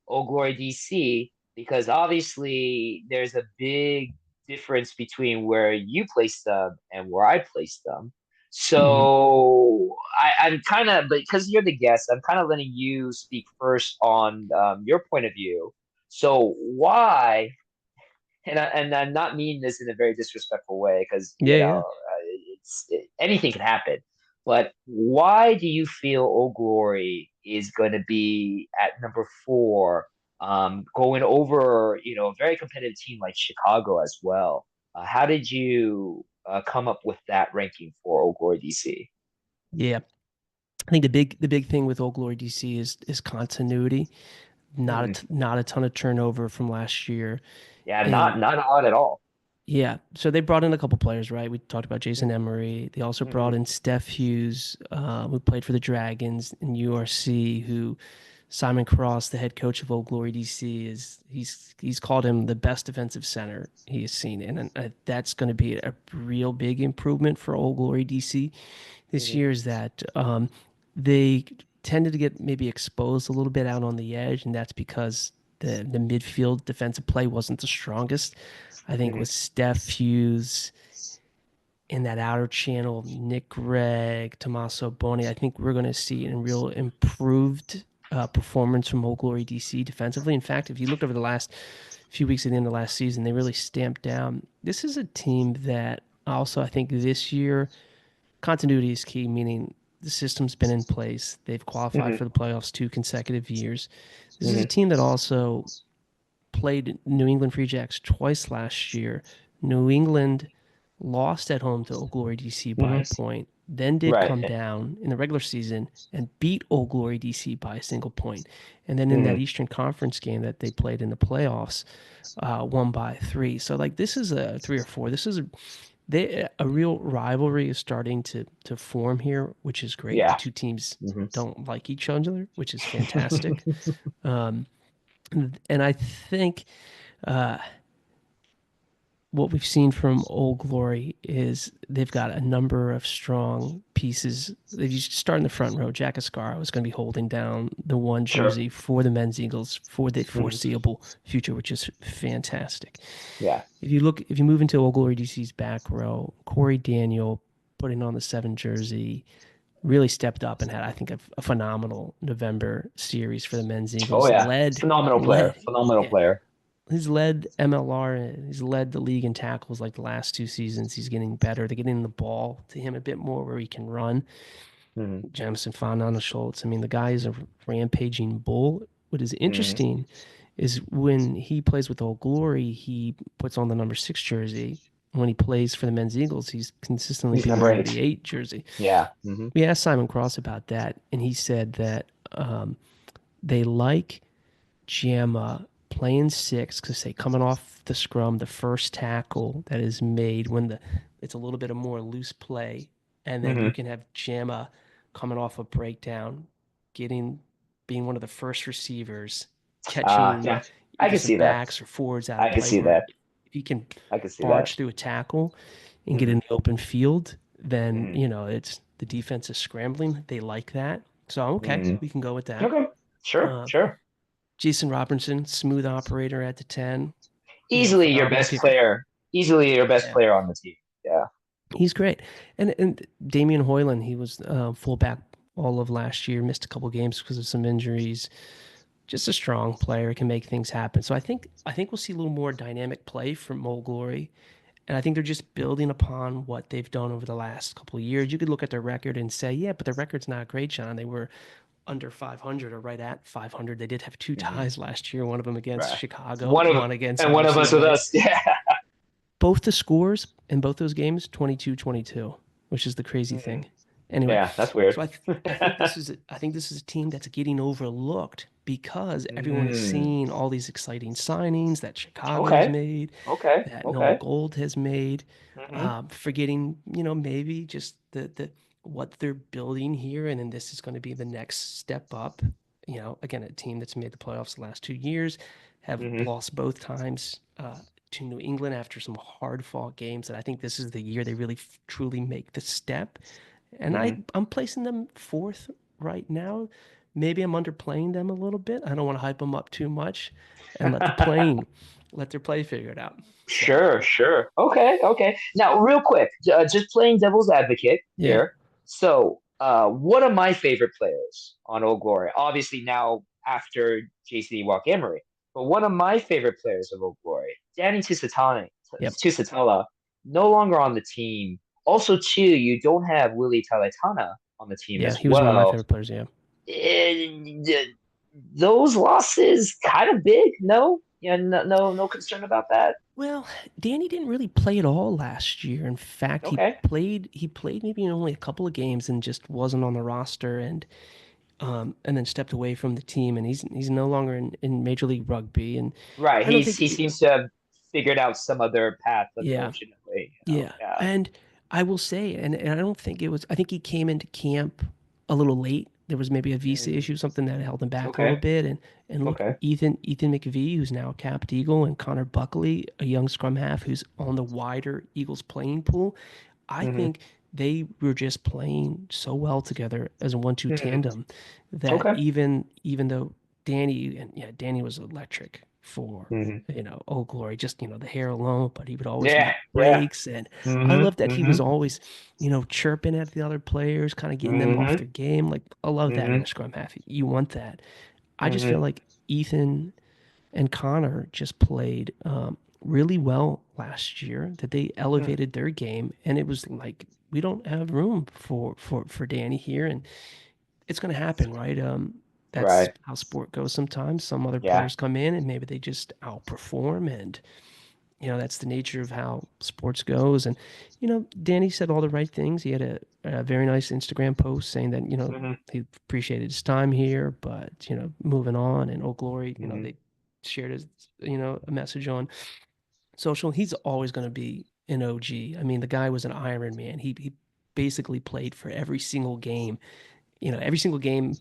Old Glory DC, because obviously there's a big difference between where you place them and where I place them. Mhm. So I'm kind of, because you're the guest, I'm kind of letting you speak first on your point of view. So why and I'm not meaning this in a very disrespectful way because Yeah, yeah. anything can happen. But why do you feel Old Glory is going to be at number 4, going over a very competitive team like Chicago as well? How did you come up with that ranking for Old Glory DC? Yeah. I think the big thing with Old Glory DC is continuity. Hmm. Not a ton of turnover from last year. Yeah, And not a lot at all. yeah, so they brought in a couple players, right? We talked about Jason Hmm. Emery. They also brought Hmm. in Steph Hughes, who played for the Dragons in URC, who Simon Cross, the head coach of Old Glory DC, he's called him the best defensive center he has seen, and that's going to be a real big improvement for Old Glory DC this Hmm. year. Is that they tended to get maybe exposed a little bit out on the edge, and that's because the midfield defensive play wasn't the strongest. I think Hmm. with Steph Hughes in that outer channel, Nick Gregg, Tommaso Boni, I think we're going to see a real improved performance from Old Glory DC defensively. In fact, if you looked over the last few weeks at the end of last season, they really stamped down. This is a team that also, I think this year, continuity is key, meaning the system's been in place. They've qualified Hmm. for the playoffs 2 consecutive years. This is a Hmm. team that also played New England Free Jacks twice last year. New England lost at home to Old Glory DC by Hmm. a point, then did come Right. down in the regular season and beat Old Glory DC by a single point. And then in that Hmm. Eastern Conference game that they played in the playoffs, won by 3. So like this is a 3 or 4. This is a real rivalry is starting to form here, which is great. The Yeah. two teams Hmm. don't like each other, which is fantastic. Um, and I think uh, what we've seen from Old Glory is they've got a number of strong pieces. If you start in the front row, Jack Ascaro is going to be holding down the one Sure. jersey for the men's Eagles for the Hmm. foreseeable future, which is fantastic. Yeah. If you move into Old Glory DC's back row, Corey Daniel putting on the 7 jersey, really stepped up and had, I think, a phenomenal November series for the men's Oh Eagles. yeah, phenomenal player, phenomenal Yeah, player. he's led MLR, he's led the league in tackles like the last 2 seasons. He's getting better. They're getting the ball to him a bit more where he can run. Hmm. Jamison Fernando Schultz. I mean, the guy is a rampaging bull. What is Hmm. interesting is when he plays with Old Glory, he puts on the number 6 jersey. When he plays for the men's Eagles, he's consistently He's been number wearing the eight. 8 jersey. Yeah. Hmm. We asked Simon Cross about that, and he said that they like Jamma playing 6 because say coming off the scrum, the first tackle that is made when it's a little bit of more loose play, and then you Hmm. can have Jamma coming off a breakdown, getting being one of the first receivers, catching Yeah, I either can some see that. backs or forwards out I of can play. see Where that. if he can I can see that. barge through a tackle and get Hmm. in the open field, then Hmm. it's the defense is scrambling. They like that, so okay, Hmm. we can go with that. Okay. Sure. Uh, Sure. Jason Robinson, smooth operator at the 10, Easily your phenomenal best kicker. player. Easily your best Yeah, player on the team. Yeah. he's great. And Damian Hoyland, he was fullback all of last year, missed a couple games because of some injuries. Just a strong player, can make things happen. So I think we'll see a little more dynamic play from Old Glory. And I think they're just building upon what they've done over the last couple of years. You could look at their record and say, yeah, but their record's not great, John. They were under 500 or right at 500. They did have 2 Hmm. ties last year, one of them against Right. Chicago, One of one against and one of us with RFCLA. us. Yeah. Both the scores in both those games 22-22, which is the crazy Hmm. thing. Anyway, Yeah, that's weird. so I think this is a team that's getting overlooked because everyone is Mm. seeing all these exciting signings that Chicago's Okay. made, Okay. that Noah Okay. Gold has made, Hmm. forgetting maybe just the what they're building here, and then this is going to be the next step up. Again, a team that's made the playoffs the last 2 years, have Hmm. lost both times to New England after some hard fought games. And I think this is the year they really truly make the step. And Hmm. I'm placing them fourth right now. Maybe I'm underplaying them a little bit. I don't want to hype them up too much and let their play figure it out. So, Sure, sure. Okay, okay. Now, real quick, just playing devil's advocate yeah. here. So, one of my favorite players on Old Glory, obviously now after JC Walk Emery, but one of my favorite players of Old Glory, Danny Yep. Tusitala, no longer on the team. Also, too, you don't have Willie Talatana on the team Yeah. as He was one of my well. favorite players. Yeah. Those losses kind of big, no? Yeah, no, no concern about that. Well, Danny didn't really play at all last year. In fact, he Okay. played he played maybe in only a couple of games and just wasn't on the roster and then stepped away from the team and he's no longer in Major League Rugby and Right. I don't think He seems to have figured out some other path, yeah, unfortunately. yeah. Yeah. And I will say and I don't think it was I think he came into camp a little late. There was maybe a visa Mm. issue, something that held him back a little Okay. bit. And look, Okay. Ethan McVie, who's now a capped Eagle, and Connor Buckley, a young scrum half who's on the wider Eagles playing pool. I Hmm. think they were just playing so well together as a 1-2 Hmm. tandem that Okay. even though Danny was electric for Hmm. Old Glory, just the hair alone, but he would always Yeah. make Yeah. breaks, and I Hmm. love that he Hmm. was always chirping at the other players, kind of getting them off Hmm. their game. Like I love that in Hmm. a scrum half. You want that. I just feel Hmm. like Ethan and Connor just played really well last year. That they elevated their game, and it was like we don't have room for Danny here, and it's going to happen, right? That's Right. how sport goes. Sometimes some other Yeah. players come in, and maybe they just outperform, and that's the nature of how sports goes. And Danny said all the right things. He had a very nice Instagram post saying that Hmm. he appreciated his time here, but moving on. And Old Glory, Hmm. they shared his a message on social. He's always going to be an OG. I mean, the guy was an Iron Man. He basically played for every single game. Every single game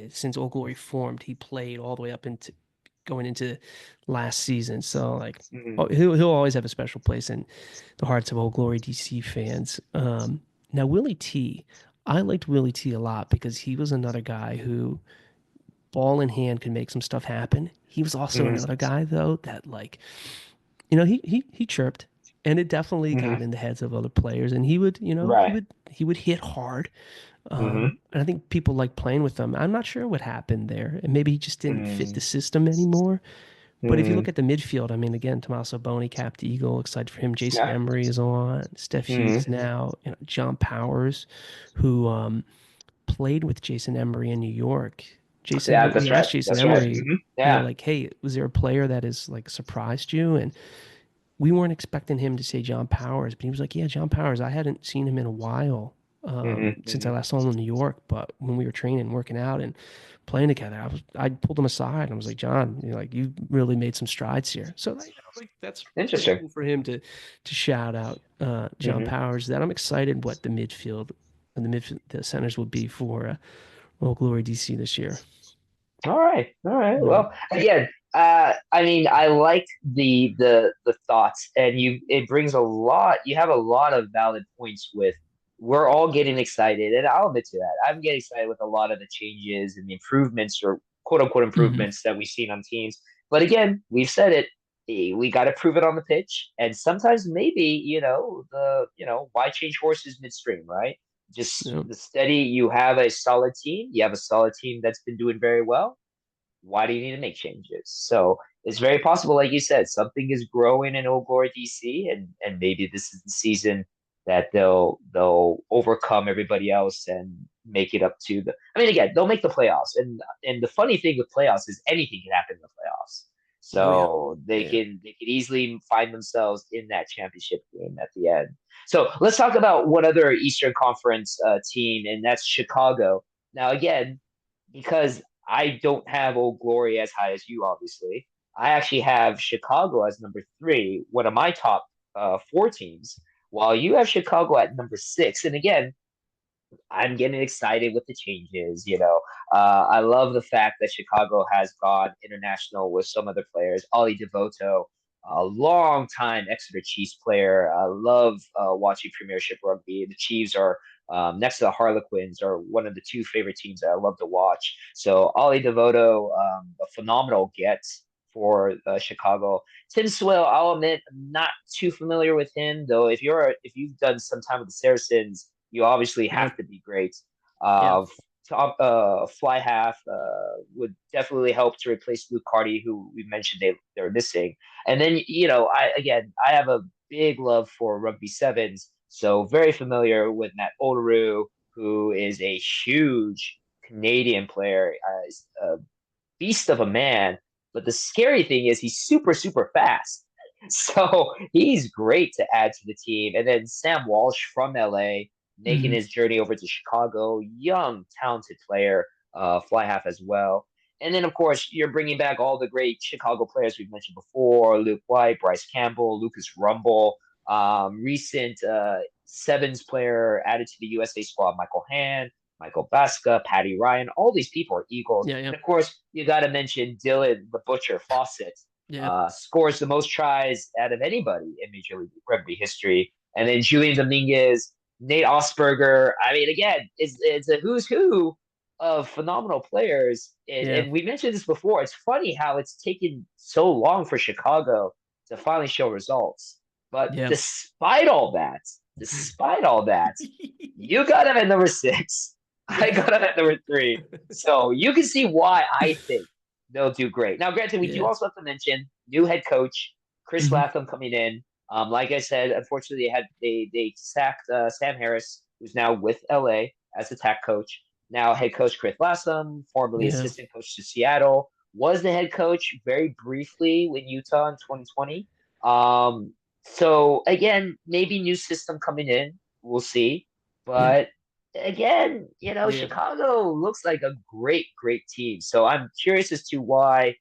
since Old Glory formed, he played all the way up into going into last season. So like, Hmm. he'll always have a special place in the hearts of Old Glory DC fans. Now Willie T, I liked Willie T a lot because he was another guy who ball in hand could make some stuff happen. He was also Hmm. another guy though that like he chirped. and it definitely Hmm. got in the heads of other players. And he would, Right. he would hit hard. Hmm. And I think people like playing with him. I'm not sure what happened there, and maybe he just didn't fit the Hmm. system anymore. But if you look Hmm. at the midfield, I mean, again, Tommaso Boni, capped Eagle, excited for him. Jason Yeah. Emery is on. Steph Hmm. Hughes now. John Powers, who played with Jason Emery in New York. Yeah, We that's right. asked Jason That's right. Emery, Hmm. Yeah. like, hey, was there a player that has like surprised you? And we weren't expecting him to say John Powers, but he was like, yeah, John Powers. I hadn't seen him in a while Hmm. since Hmm. I last saw him in New York. But when we were training, working out, and playing together, I pulled him aside and I was like, John, you really made some strides here. So like that's pretty Interesting. cool for him to shout out John Hmm. Powers. That I'm excited what the midfield and the centers will be for Old Glory DC this year. All right. All right. Yeah. Well, again, I mean, I liked the thoughts, and it brings a lot. You have a lot of valid points with. We're all getting excited, and I'll admit to that. I'm getting excited with a lot of the changes and the improvements, or quote unquote Hmm. improvements that we've seen on teams. But again, we've said it. We got to prove it on the pitch, and sometimes maybe why change horses midstream, right? Just Yeah. the steady. You have a solid team. You have a solid team that's been doing very well. Why do you need to make changes? So it's very possible, like you said, something is growing in Old Glory DC, and maybe this is the season that they'll overcome everybody else and make it up to the. I mean, again, they'll make the playoffs, and the funny thing with playoffs is anything can happen in the playoffs. Oh yeah. So Yeah. they can easily find themselves in that championship game at the end. So let's talk about one other Eastern Conference team, and that's Chicago. Now, again, because I don't have Old Glory as high as you, obviously. I actually have Chicago as number three, one of my top four teams, while you have Chicago at number six. And again, I'm getting excited with the changes. I love the fact that Chicago has gone international with some of the players. Ollie Devoto, a long time Exeter Chiefs player. I love watching Premiership rugby. The Chiefs are next to the Harlequins are one of the two favorite teams that I love to watch. So Ollie Devoto, a phenomenal get for Chicago. Tim Swill, I'll admit, I'm not too familiar with him though. If you've done some time with the Saracens, you obviously Yeah. have to be great. Yeah. Top fly half would definitely help to replace Luke Carty, who we mentioned they're missing. And then I have a big love for rugby sevens, so very familiar with Matt Oderu, who is a huge Canadian player, a beast of a man. But the scary thing is he's super super fast. So he's great to add to the team. And then Sam Walsh from LA making Hmm. his journey over to Chicago, young, talented player, fly half as well. And then, of course, you're bringing back all the great Chicago players we've mentioned before: Luke White, Bryce Campbell, Lucas Rumble, recent Sevens player added to the USA squad, Michael Hand, Michael Baska, Patty Ryan. All these people are Eagles. Yeah. Yeah. And of course, you got to mention Dylan the Butcher Fawcett, Yeah. scores the most tries out of anybody in Major League Rugby history. And then Julian Dominguez, Nate Osberger. I mean, again, it's a who's who of phenomenal players. And, Yeah. and we mentioned this before. It's funny how it's taken so long for Chicago to finally show results. But Yeah. despite all that, you got him at number six. I got him at number three. So you can see why I think they'll do great. Now, granted, we do Yeah. also have to mention new head coach Chris Hmm. Latham coming in. Like I said, unfortunately, they sacked Sam Harris, who's now with LA as attack coach. Now head coach Chris Latham, formerly Yeah. assistant coach to Seattle, was the head coach very briefly in Utah in 2020. Um, so again, maybe new system coming in. We'll see. Yeah. But again, Yeah. Chicago looks like a great, great team. So I'm curious as to why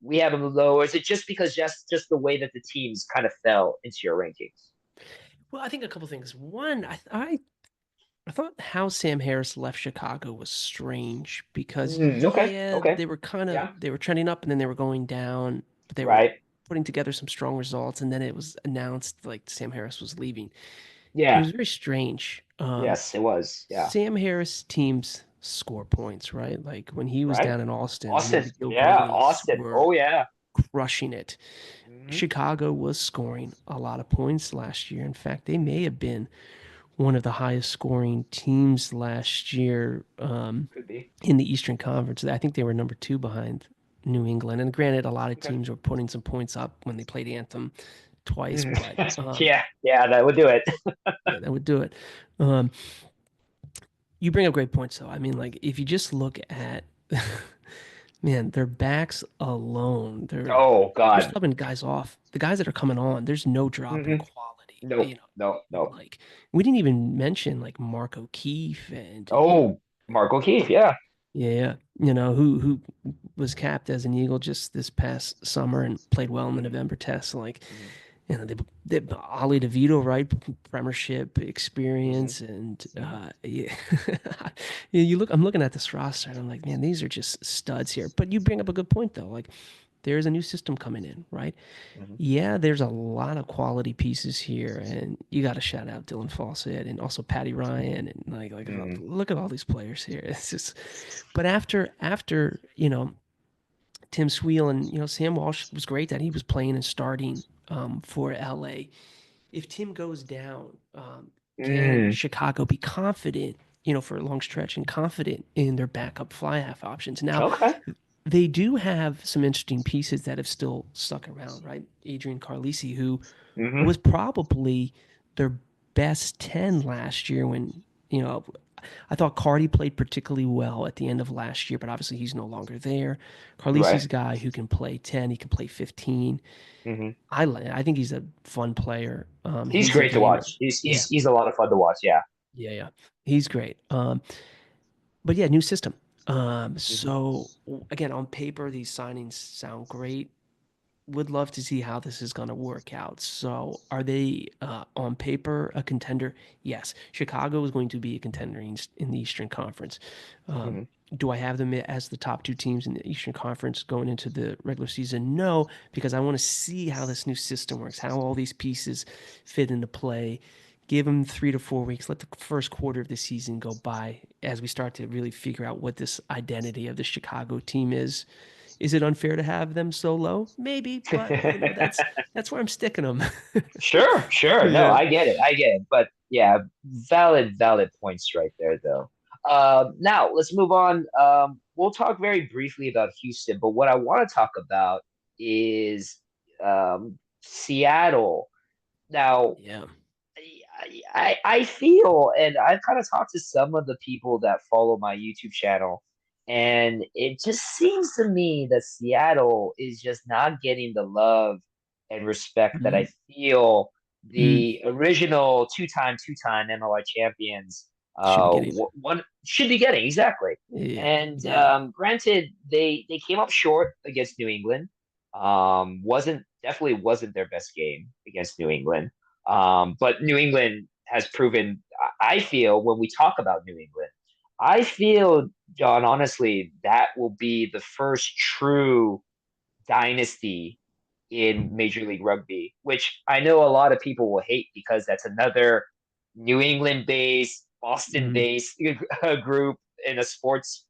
we have them low. Or is it just because just the way that the teams kind of fell into your rankings? Well, I think a couple things. One, I thought how Sam Harris left Chicago was strange because Okay. yeah, Okay. they were Yeah. they were trending up and then they were going down, but they were Right. putting together some strong results and then it was announced like Sam Harris was leaving. It Yeah. was very strange. Yes, it was. Yeah. Sam Harris teams score points, right? Like when he was Right. down in Austin, I mean Austin. the Yeah. Gilgrays Austin. Oh yeah. crushing it. Mhm. Chicago was scoring a lot of points last year. In fact, they may have been one of the highest scoring teams last year Could be. in the Eastern Conference. I think they were number two behind New England. And granted, a lot of Okay. teams were putting some points up when they played Anthem twice, Mhm. but Yeah, yeah, that would do it. yeah, that would do it. Um, you bring up great points, though. I mean, like, if you just look at, man, their backs alone, Oh they're God. subbing guys off. The guys that are coming on, there's no drop in Hmm. quality. Nope, nope, I mean, nope. like, we didn't even mention like Mark O'Keefe and Oh, Mark O'Keefe, yeah. yeah, who was capped as an Eagle just this past summer and played well in the Hmm. November test. Like, Hmm. they Ollie DeVito, right? Premiership Hmm. experience, and Hmm. yeah. I'm looking at this roster, and I'm like, man, these are just studs here. But you bring up a good point, though. Like, there's a new system coming in, right? Hmm. Yeah, there's a lot of quality pieces here, and you got to shout out Dylan Fawcett and also Patty Ryan, and like Hmm. look at all these players here. It's just, but after Tim Swiel and Sam Walsh was great that he was playing and starting for LA. If Tim goes down, can Mm. Chicago be confident? For a long stretch and confident in their backup fly half options. Now, Okay. they do have some interesting pieces that have still stuck around, right? Adrian Carlisi, who Hmm. was probably their best 10 last year when, you know, I thought Cardi played particularly well at the end of last year, but obviously he's no longer there. Right. Carlisi's a guy who can play 10, he can play 15. Hmm. I think he's a fun player. He's He's a great to gamer. watch. He's Yeah, he's he's a lot of fun to watch. Yeah. yeah. He's great. But yeah, new system. Hmm. So again, on paper, these signings sound great. Would love to see how this is going to work out. So, are they on paper a contender? Yes. Chicago is going to be a contender in the Eastern Conference. Um, Hmm. do I have them as the top two teams in the Eastern Conference going into the regular season? No, because I want to see how this new system works, how all these pieces fit into play. Give them 3 to 4 weeks. Let the first quarter of the season go by as we start to really figure out what this identity of the Chicago team is. Is it unfair to have them so low? Maybe, but that's where I'm sticking them. Sure, sure. No, Yeah. I get it. I get it. But yeah, valid points right there, though. Now let's move on. We'll talk very briefly about Houston, but what I want to talk about is Seattle. Now, Yeah. I feel, and I've kind of talked to some of the people that follow my YouTube channel, and it just seems to me that Seattle is just not getting the love and respect that I Mm, feel mm, the original two-time MLR champions should be getting. one should be getting exactly. Yeah. And Yeah. granted, they came up short against New England. Wasn't definitely wasn't their best game against New England. But New England has proven, I feel, when we talk about New England, I feel, John, honestly, that will be the first true dynasty in Major League Rugby, which I know a lot of people will hate because that's another New England based, Boston Mm, based group in a sports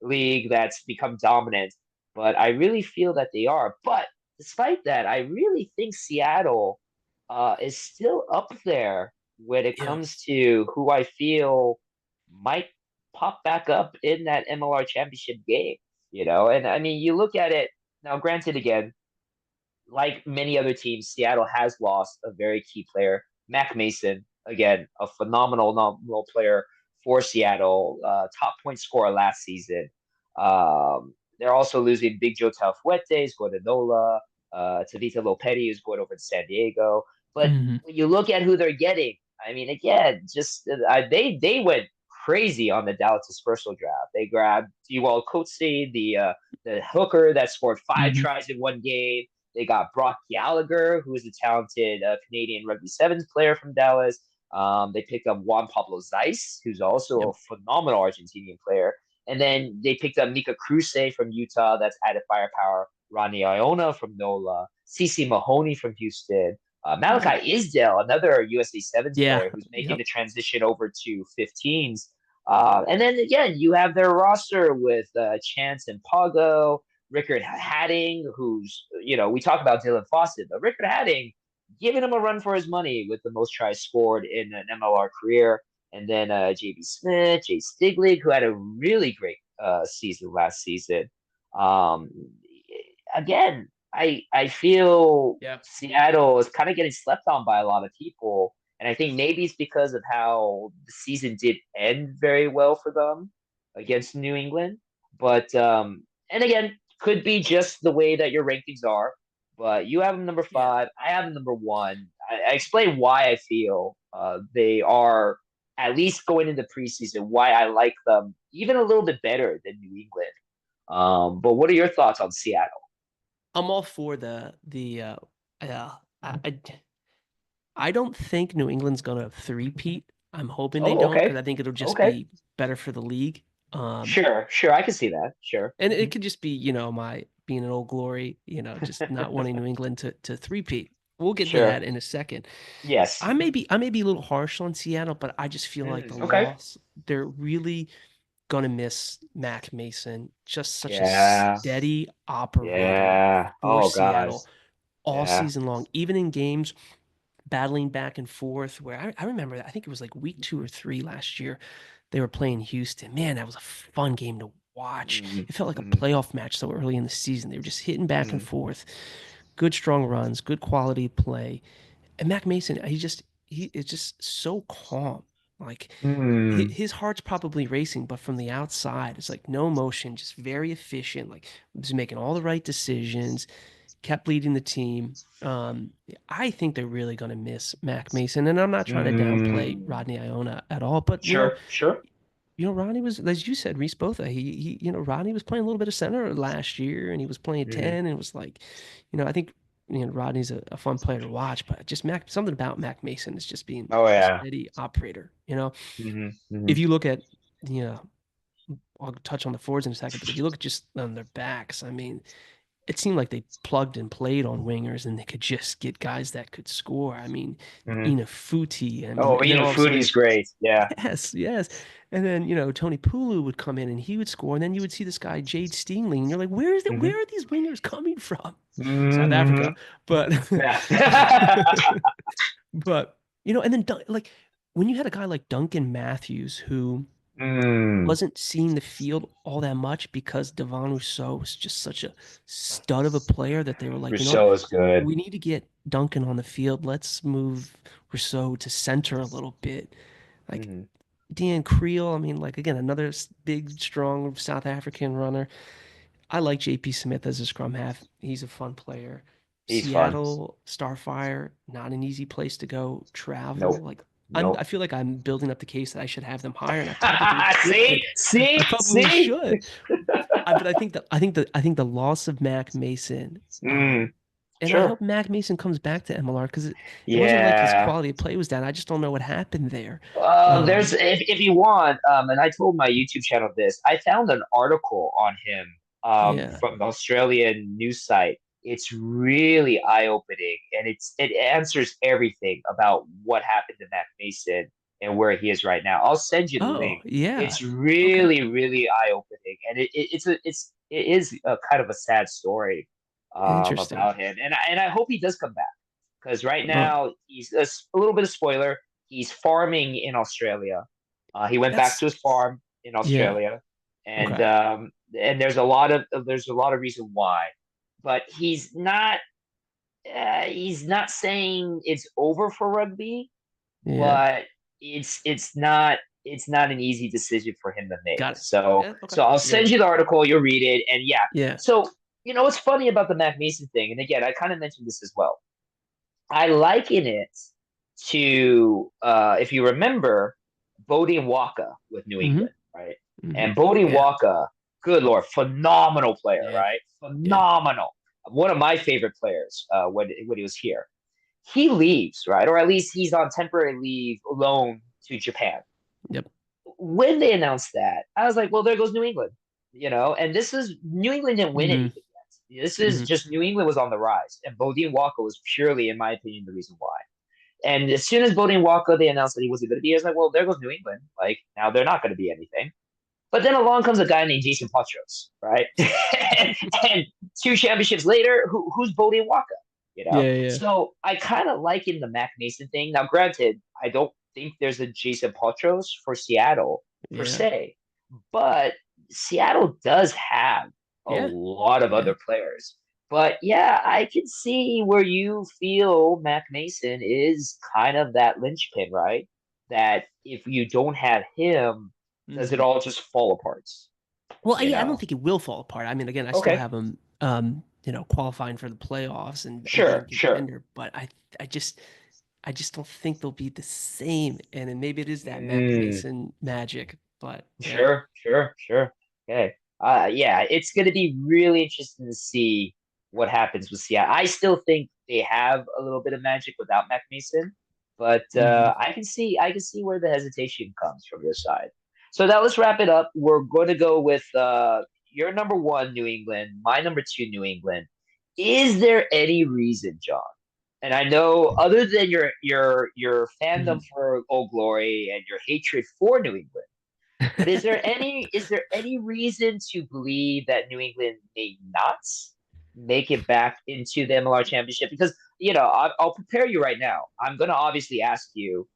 league that's become dominant. But I really feel that they are. But despite that, I really think Seattle is still up there when it yeah. comes to who I feel might pop back up in that MLR championship game. And I mean, you look at it now, granted, again, like many other teams, Seattle has lost a very key player. Mac Mason, again, a phenomenal player for Seattle, top point scorer last season. They're also losing Big Joe Taufuete, who's going to NOLA, Tavita Lopetti, who's going over to San Diego. But Hmm. when you look at who they're getting, I mean, again, just they went crazy on the Dallas Dispersal draft. They grabbed Dewald Coatsey, the hooker that scored five Hmm. tries in one game. They got Brock Gallagher, who is a talented Canadian Rugby Sevens player from Dallas. They picked up Juan Pablo Zeiss, who's also Yep. a phenomenal Argentinian player. And then they picked up Mika Kruse from Utah, that's added firepower. Ronnie Iona from NOLA, CC Mahoney from Houston, Yeah. Malachi Isdale, another USA Sevens Yeah. player who's making Yep. the transition over to 15s. And then again, you have their roster with Chance and Pago, Rickard Hadding, who's, we talk about Dylan Fawcett, but Rickard Hadding giving him a run for his money with the most tries scored in an MLR career. And then JB Smith, Jay Stiglig, who had a really great season last season. Um, Again, I feel Yeah. Seattle is kind of getting slept on by a lot of people. And I think maybe it's because of how the season did end very well for them against New England. But and again, could be just the way that your rankings are. But you have them number Yeah. 5. I have them number 1. I explain why I feel they are at least going into preseason. Why I like them even a little bit better than New England. But what are your thoughts on Seattle? I'm all for I I don't think New England's gonna three-peat. I'm hoping they Oh, don't, okay. because I think it'll just Okay. be better for the league. Sure. I can see that. Sure. And it could just be, my being an old glory, just not wanting New England to three-peat. We'll get to Sure. that in a second. Yes. I may be a little harsh on Seattle, but I just feel like the Okay. loss, they're really gonna miss Mac Mason, just such a Yeah. steady operator Yeah. for Oh, God. Seattle all Yeah. season long, even in games battling back and forth. Where I remember that, I think it was like week 2 or 3 last year, they were playing Houston. Man, that was a fun game to watch. hmm It felt like a hmm playoff match so early in the season. They were just hitting back and hmm forth, good strong runs, good quality play. And Mac Mason, he is just so calm. Like mm his heart's probably racing, but from the outside, it's like no emotion, just very efficient. Like was making all the right decisions, kept leading the team. I think they're really going to miss Mac Mason, and I'm not trying to downplay mm Rodney Iona at all, but Sure. Rodney was, as you said, Reese Botha. Rodney was playing a little bit of center last year, and he was playing hmm 10, and it was like, I think Rodney's a fun player to watch, but just something about Mac Mason is just being Oh, a yeah. steady operator. hmm If you look at, you know, I'll touch on the forwards in a second, but if you look at just on their backs, I mean, it seemed like they plugged and played on wingers, and they could just get guys that could score. I mean, hmm Futi, I mean, Oh, and then Ian all of a sudden, Foodie's great. Yeah. yes, yes. And then, Tony Pulu would come in and he would score. And then you would see this guy, Jade Stingling, and you're like, hmm where are these wingers coming from? South hmm Africa. But, Yeah. but, and then like when you had a guy like Duncan Matthews who mm wasn't seeing the field all that much because Devon Rousseau was just such a stud of a player that they were like, Rousseau is good. we need to get Duncan on the field. Let's move Rousseau to center a little bit. Like hmm Dan Creel, I mean, like again, another big, strong South African runner. I like JP Smith as a scrum half. He's a fun player. He's fun. Seattle Starfire, not an easy place to go travel. Nope. Like I Nope. feel like I'm building up the case that I should have them higher, and I probably should. See, I see, probably see. should. But I think the loss of Mac Mason, Mm, and I sure. hope Mac Mason comes back to MLR, because it wasn't like his Yeah. quality of play was down. I just don't know what happened there. There's if you want, and I told my YouTube channel this, I found an article on him Yeah. from the Australian news site. It's really eye-opening, and it answers everything about what happened to Mac Mason and where he is right now. I'll send you the Oh, link. yeah. It's Okay. really, really eye-opening, and it is a kind of a sad story Interesting. about him, and I hope he does come back because right Oh, now he's a little bit of spoiler. He's farming in Australia. He went back that's to his farm in yeah. Australia, Okay. and there's a lot of reason why, but he's not saying it's over for rugby, Yeah. but it's not an easy decision for him to make. Got it. So Yeah. Okay. so I'll Yeah. send you the article, you'll read it, and yeah. Yeah. So what's funny about the Mac Mason thing, and again, I kind of mentioned this as well. I liken it to if you remember Bodie Waka with New Mm-hmm. England, right? Mm-hmm. And Bodie Yeah. Waka, good lord, phenomenal player, Yeah. right? Yeah. Phenomenal. One of my favorite players when he was here. He leaves, right? Or at least he's on temporary leave loan to Japan. Yep. When they announced that, I was like, well, there goes New England, and this is New England didn't win Mm-hmm. anything yet. This is Mm-hmm. just New England was on the rise, and Bodine Walker was purely, in my opinion, the reason why. And as soon as Bodine Walker, they announced that he wasn't going to be, I was like, well, there goes New England. Like, now they're not going to be anything. But then along comes a guy named Jason Potros, right? And two championships later, who's Bodie Waka? You know, Yeah, yeah, so I kind of like in the Mac Mason thing. Now, granted, I don't think there's a Jason Potros for Seattle per yeah, se, but Seattle does have a yeah, lot of yeah. other players. But yeah, I can see where you feel Mac Mason is kind of that linchpin, right? That if you don't have him, does it Hmm. all just fall apart? Well, You yeah, I don't know? think it will fall apart. I mean, again, I still Okay, have them, qualifying for the playoffs and being sure, a sure. contender, but I just, I just don't think they'll be the same. And then maybe it is that Mac Mm, Mason magic, but yeah. sure, sure, sure. Okay. Yeah, it's going to be really interesting to see what happens with Seattle. I still think they have a little bit of magic without Mac Mason, but Hmm. I can see where the hesitation comes from your side. So now let's wrap it up. We're going to go with your number one, New England, my number two, New England. Is there any reason, John? And I know other than your fandom Hmm. for Old Glory and your hatred for New England, but is there any reason to believe that New England may not make it back into the MLR Championship? Because I'll prepare you right now. I'm gonna obviously ask you,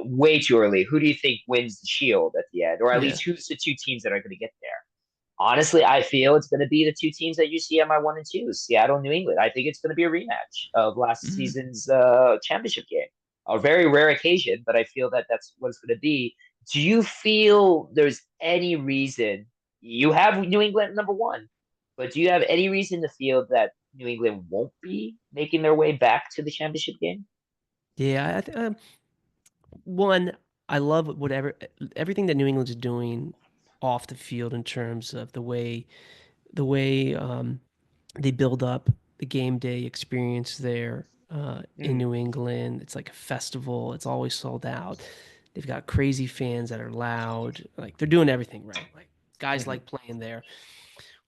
way too early. Who do you think wins the Shield at the end, or at Yeah. least who's the two teams that are going to get there? Honestly, I feel it's going to be the two teams that you see at my 1 and 2, Seattle and New England. I think it's going to be a rematch of last Hmm. season's championship game. A very rare occasion, but I feel that that's what it's going to be. Do you feel there's any reason you have New England number one, but do you have any reason to feel that New England won't be making their way back to the championship game? Yeah, one, I love whatever everything that New England's doing off the field in terms of the way they build up the game day experience there in Mm, New England. It's like a festival. It's always sold out. They've got crazy fans that are loud. Like they're doing everything right. Like guys hmm. like playing there.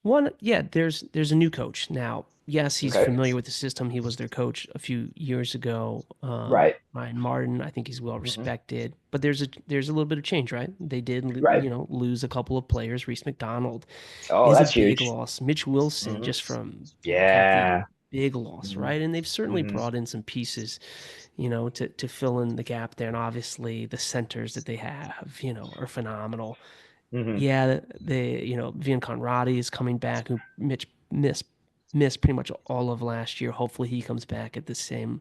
One, yeah, there's a new coach now. Yes, he's Okay. familiar with the system. He was their coach a few years ago. Right. Ryan Martin, I think he's well Hmm. respected. But there's a little bit of change, right? They did, Right. lose a couple of players. Reese McDonald Oh, is a that's big huge. loss. Mitch Wilson, Hmm. just from Kentucky, Yeah. big loss, Hmm. right? And they've certainly Hmm. brought in some pieces, to fill in the gap there. And obviously the centers that they have, are phenomenal. Hmm. Yeah, Vian Conradi is coming back, who Mitch missed pretty much all of last year. Hopefully he comes back at the same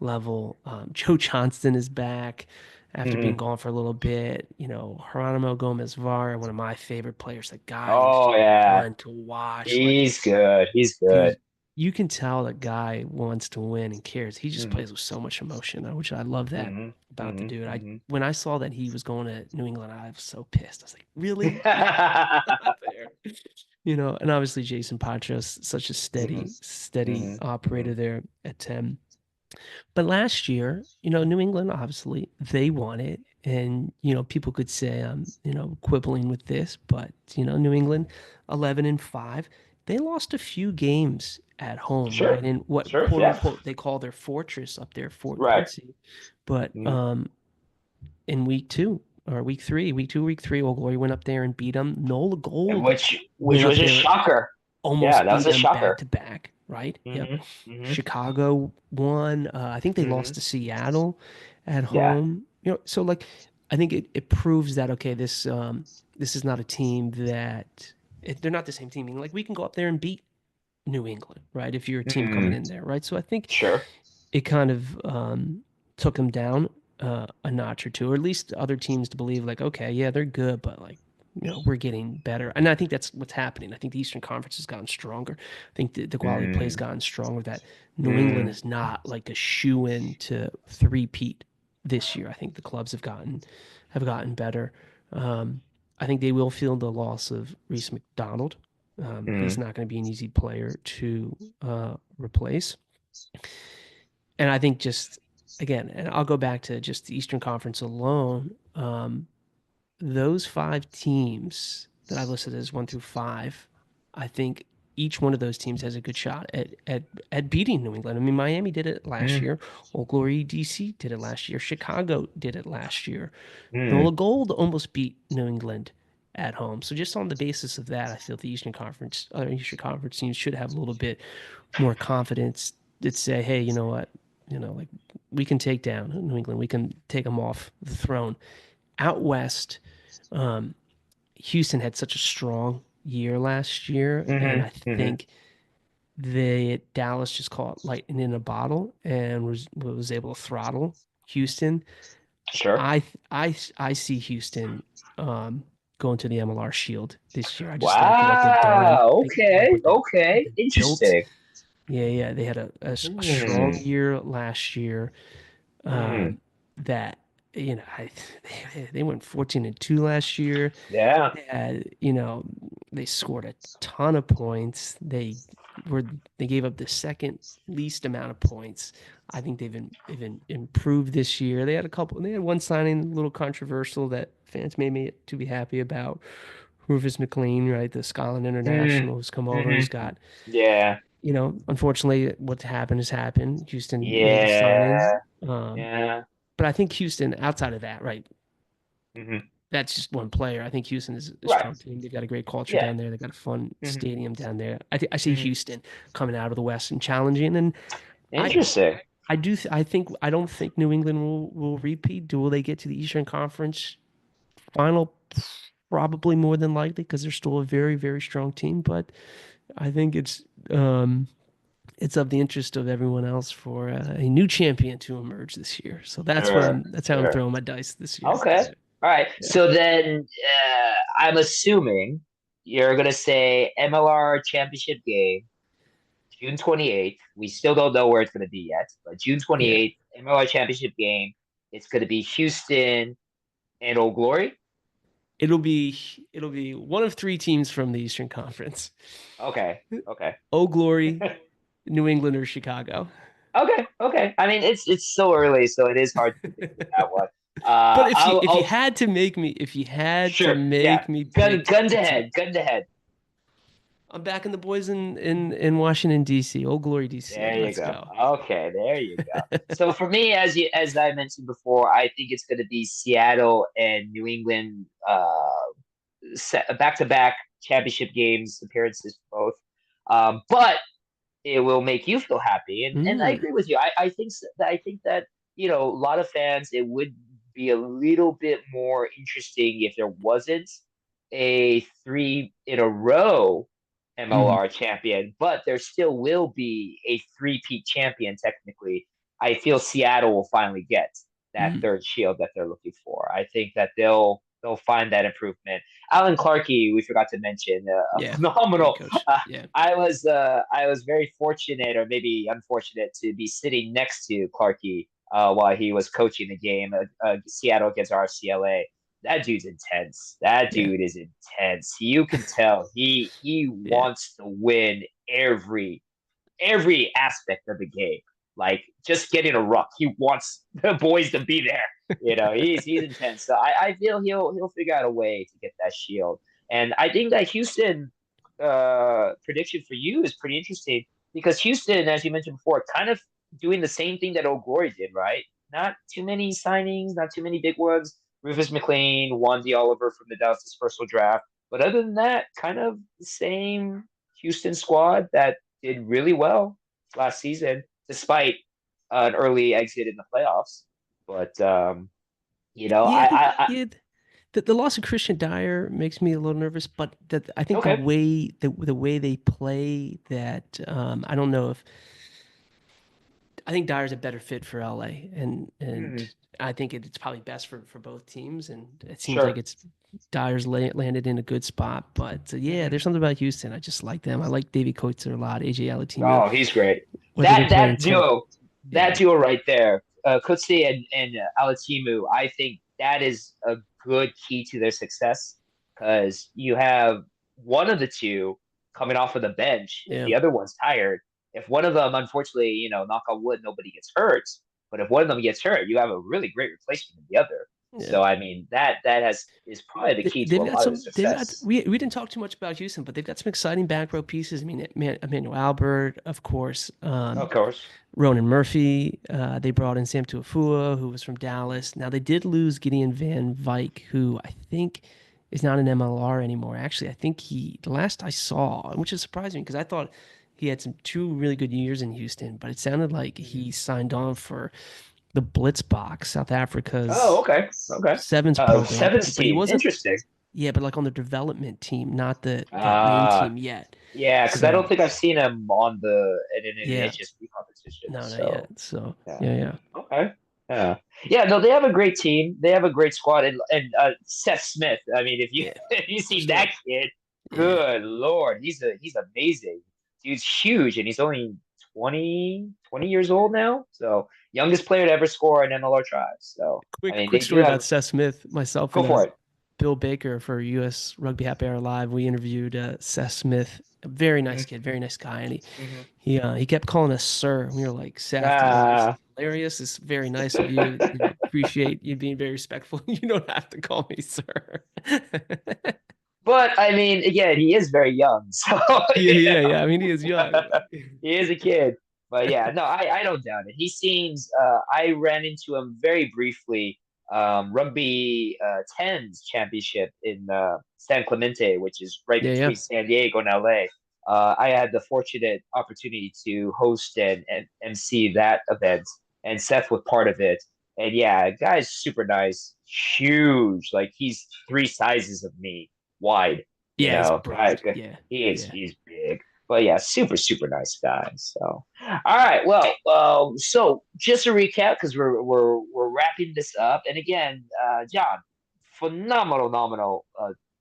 level. Joe Johnston is back after being Hmm. gone for a little bit. Geronimo Gomez Var, one of my favorite players. That guy is Oh just yeah, fun to watch. Like, he's good. He's good. dude, you can tell that guy wants to win and cares. He just Hmm. plays with so much emotion, which I love that Hmm. about the Hmm. dude. I Hmm. When I saw that he was going to New England, I was so pissed. I was like, really? You're not there. And obviously Jason Patras, such a Hmm. steady Hmm. Hmm. operator there at 10. But last year, New England, obviously, they won it. And, people could say I'm, quibbling with this, but, New England, 11-5, they lost a few games at home, right? Sure. In what Sure. quote Yeah. unquote they call their fortress up there, Fort Right. Quincy. But Hmm. in week two, week three, Old Glory went up there and beat them. Nola And Gold which went up was a there, shocker. Yeah, almost that was beat a them back shocker. to back, right? Yep. Hmm. Hmm. Chicago won. I think they lost Hmm. to Seattle at Yeah. home. So like, I think it proves that okay, this is not a team that they're not the same team. Meaning, like we can go up there and beat New England, right? If you're a team coming Hmm. in there, right? So I think Sure. it kind of took them down a notch or two, or at least other teams to believe like, okay, yeah, they're good, but like, we're getting better. And I think that's what's happening. I think the Eastern Conference has gotten stronger. I think the quality of play has Mm. gotten stronger. That New England Mm. is not like a shoe in to three-peat this year. I think the clubs have gotten better. Um, I think they will feel the loss of Reese McDonald. He's Mm. not going to be an easy player to replace. And I think just again, and I'll go back to just the Eastern Conference alone. Those five teams that I listed as 1 through 5, I think each one of those teams has a good shot at beating New England. I mean, Miami did it last Mm, year. Old Glory DC did it last year. Chicago did it last year. mm, NOLA Gold almost beat New England at home. So just on the basis of that, I feel the Eastern Conference teams should have a little bit more confidence to say, hey, you know what, like we can take down New England, we can take them off the throne. Out west, um, Houston had such a strong year last year, and hmm I hmm think Dallas just caught lightning in a bottle and was able to throttle Houston. Sure. I see Houston going to the MLR Shield this year. I just like what they've done. Wow. I like Okay. what Okay. they've built. Interesting. Yeah. They had a strong Mm, year last year. mm, Um, that they went 14-2 last year. yeah. They had, they scored a ton of points. Were they gave up the second least amount of points. I think improved this year. They had one signing a little controversial that fans made me to be happy about. Rufus McLean, right? The Scotland Mm, International who's come over. hmm He's got, Yeah. unfortunately what happened has happened. Houston made a signing. Yeah. Um, Yeah. but I think Houston, outside of that, right? hmm That's just one player. I think Houston is a Right. strong team. They've got a great culture Yeah. down there. They've got a fun hmm stadium down there. I see hmm Houston coming out of the West and challenging. And I Interesting. I don't think New England will repeat. Will they get to the Eastern Conference final? Probably more than likely because they're still a very, very strong team. But I think um it's of the interest of everyone else for a new champion to emerge this year. So Sure. that's how I'm Sure. throwing my dice this year. Okay. All right. Yeah. So then I'm assuming you're going to say MLR Championship game, June 28th. We still don't know where it's going to be yet, but June Yeah. 28th, MLR Championship game. It's going to be Houston and Old Glory. It'll be one of three teams from the Eastern Conference. Okay. Okay. Oh Glory, New England, or Chicago. Okay. Okay. I mean, it's so early, so it is hard to predict with that one. But if you I'll had to make me sure. Yeah. pick Gun to a team, head. Gun to head. I'm backing the boys in Washington D.C. Oh Glory D.C. There you Let's go. go. Okay, there you go. So for me, as I mentioned before, I think it's going to be Seattle and New England, back to back championship games appearances for both. But it will make you feel happy, and I Mm, agree with you. I think that a lot of fans, it would be a little bit more interesting if there wasn't a three in a row mm, MLR champion, but there still will be a three-peat champion technically. I feel Seattle will finally get that mm. third shield that they're looking for. I think that they'll find that improvement. Alan Clarkey, we forgot to mention, a Yeah. Great phenomenal. coach. Yeah. I was very fortunate, or maybe unfortunate, to be sitting next to Clarkey while he was coaching the game, Seattle against RFCLA. That dude's intense. That Yeah. dude is intense. You can tell he Yeah. wants to win every aspect of the game. Like just getting a ruck, he wants the boys to be there. He's intense. So I feel he'll figure out a way to get that shield. And I think that Houston prediction for you is pretty interesting because Houston, as you mentioned before, kind of doing the same thing that Old Glory did, right? Not too many signings, not too many big ones. Rufus McLean won the Oliver from the Dallas Dispersal draft. But other than that, kind of the same Houston squad that did really well last season, despite an early exit in the playoffs. But Yeah, I think I yeah, the loss of Christian Dyer makes me a little nervous, but that I think okay. the way they play that I don't know if I think Dyer's a better fit for LA, and Hmm, I think it's probably best for both teams, and it seems like sure. it's Dyer's landed in a good spot. But yeah, Hmm. there's something about Houston. I just like them. I like Davey Coates a lot, AJ Alatimo, Oh, he's great. whether they're playing tough. That Yeah, duo right there, Kutsi and Alatimu, I think that is a good key to their success because you have one of the two coming off of the bench. If yeah, the other one's tired, if one of them, unfortunately, knock on wood, nobody gets hurt. But if one of them gets hurt, you have a really great replacement of the other. Yeah. So I mean that is probably the key to a They've got lot of the some. They've got. success. We didn't talk too much about Houston, but they've got some exciting back row pieces. I mean, Emmanuel Albert, of course. Of course. Ronan Murphy. They brought in Sam Tuafua, who was from Dallas. Now they did lose Gideon Van Vyk, who I think is not an MLR anymore. Actually, I think the last I saw, which is surprising because I thought he had some two really good years in Houston, but it sounded like Mhm. he signed on for the Blitzbox, South Oh, Africa's okay. Okay. sevens program, Sevens but he team. wasn't. Interesting. Yeah, but like on the development team, not the main Uh team yet. yeah, because I don't So think I've seen him on in any yeah, HSP competition. no, not yet. So So yeah. yeah, yeah, Okay. Yeah. Yeah, no, they have a great team. They have a great squad. And Seth Smith, I mean, if you yeah, if you see sure. that kid, Yeah, good Lord, he's amazing. Dude's huge and he's only 20 years old now. So youngest player to ever score an MLR try. So I mean quick they do story about have Seth Smith. Myself go and for it. Bill Baker for US Rugby Happy Hour Live. We interviewed Seth Smith, a very nice Hmm. kid, very nice guy, and Hmm. he kept calling us sir. We were like, Seth, this is Uh, hilarious. It's very nice of you. You know, appreciate you being very respectful. You don't have to call me sir. but I mean, again, he is very young, so Yeah, yeah, yeah. I mean, he is young. he is a kid. But yeah, no, I don't doubt it. He seems I ran into him very briefly rugby 10s championship in San Clemente, which is right Yeah, yeah. between San Diego and LA. I had the fortunate opportunity to host and MC that event, and Seth was part of it. And yeah, guy's super nice, huge. Like he's three sizes of me wide. You Yeah, he's know, broad. Yeah, yeah. he's big. But yeah, super nice guy. So, all right. Well, so just to recap, because we're wrapping this up, and again, John, phenomenal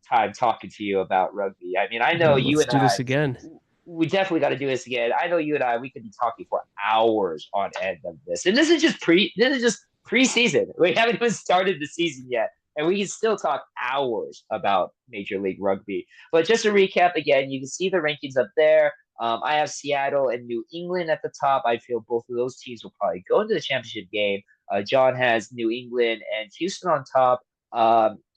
time talking to you about rugby. I mean, I know you Let's and do this I, again. we definitely got to do this again. I know you and I, we could be talking for hours on end of this, and this is just preseason. We haven't even started the season yet, and we can still talk hours about Major League Rugby. But just to recap again, you can see the rankings up there. I have Seattle and New England at the top. I feel both of those teams will probably go into the championship game. John has New England and Houston on top.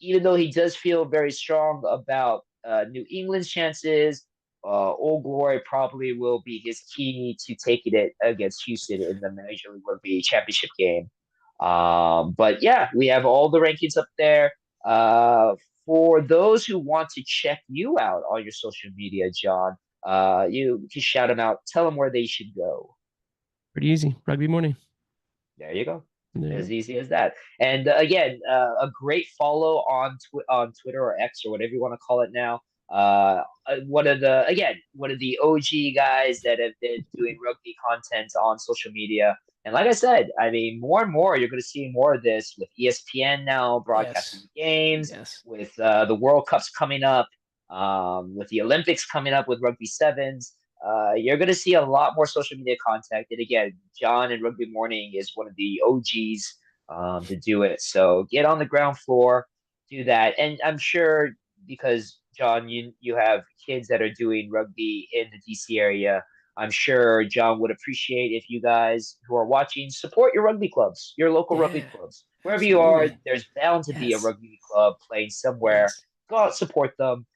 Even though he does feel very strong about New England's chances, Old Glory probably will be his key to taking it against Houston in the Major League Rugby championship game. But yeah, we have all the rankings up there. Uh, for those who want to check you out on your social media, John, you can shout them out. Tell them where they should go. Pretty easy. Rugby morning. There you go. There you As go. easy as that. And again, a great follow on Twitter or X or whatever you want to call it now. One of the OG guys that have been doing rugby content on social media. And like I said, I mean, more and more you're going to see more of this with ESPN now broadcasting Yes. the games, Yes. with the World Cups coming up, with the Olympics coming up with rugby sevens. You're going to see a lot more social media content. And again, John and Rugby Morning is one of the OGs to do it. So get on the ground floor, do that. And I'm sure because, John, you have kids that are doing rugby in the DC area. I'm sure John would appreciate if you guys who are watching support your rugby clubs, your local rugby Yeah. clubs. Wherever you are, Absolutely. there's bound to be a Yes. rugby club playing somewhere. Yes. Go out, support them,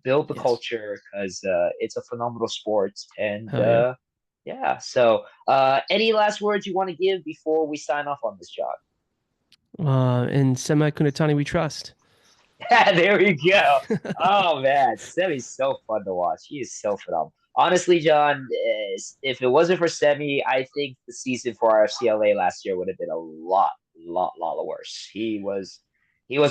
build the Yes. culture because it's a phenomenal sport. And Hell yeah. yeah, so any last words you want to give before we sign off on this, John? In Semi Kunitani we trust. Yeah, there we go. Oh man, Semi's so fun to watch. He is so phenomenal. Honestly, John, if it wasn't for Semi, I think the season for RFCLA last year would have been a lot worse. He was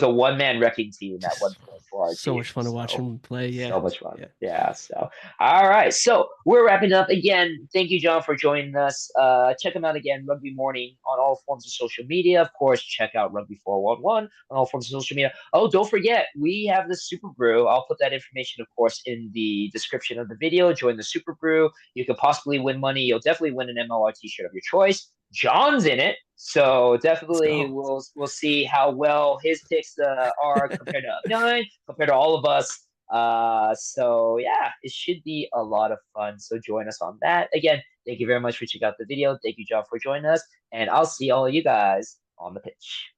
a one man wrecking team at one Just point for our so team. much fun to watch So him play. Yeah. so much fun. Yeah. Yeah. So, all right. So we're wrapping up again. Thank you, John, for joining us. Check him out again, Rugby Morning on all forms of social media. Of course, check out Rugby411 on all forms of social media. Oh, don't forget, we have the Super Brew. I'll put that information, of course, in the description of the video. Join the Super Brew. You could possibly win money. You'll definitely win an MLR t-shirt of your choice. John's in it. So Let's definitely go. we'll see how well his picks are compared to nine, compared to all of us. So yeah, it should be a lot of fun. So join us on that. Again, thank you very much for checking out the video. Thank you, John, for joining us. And I'll see all of you guys on the pitch.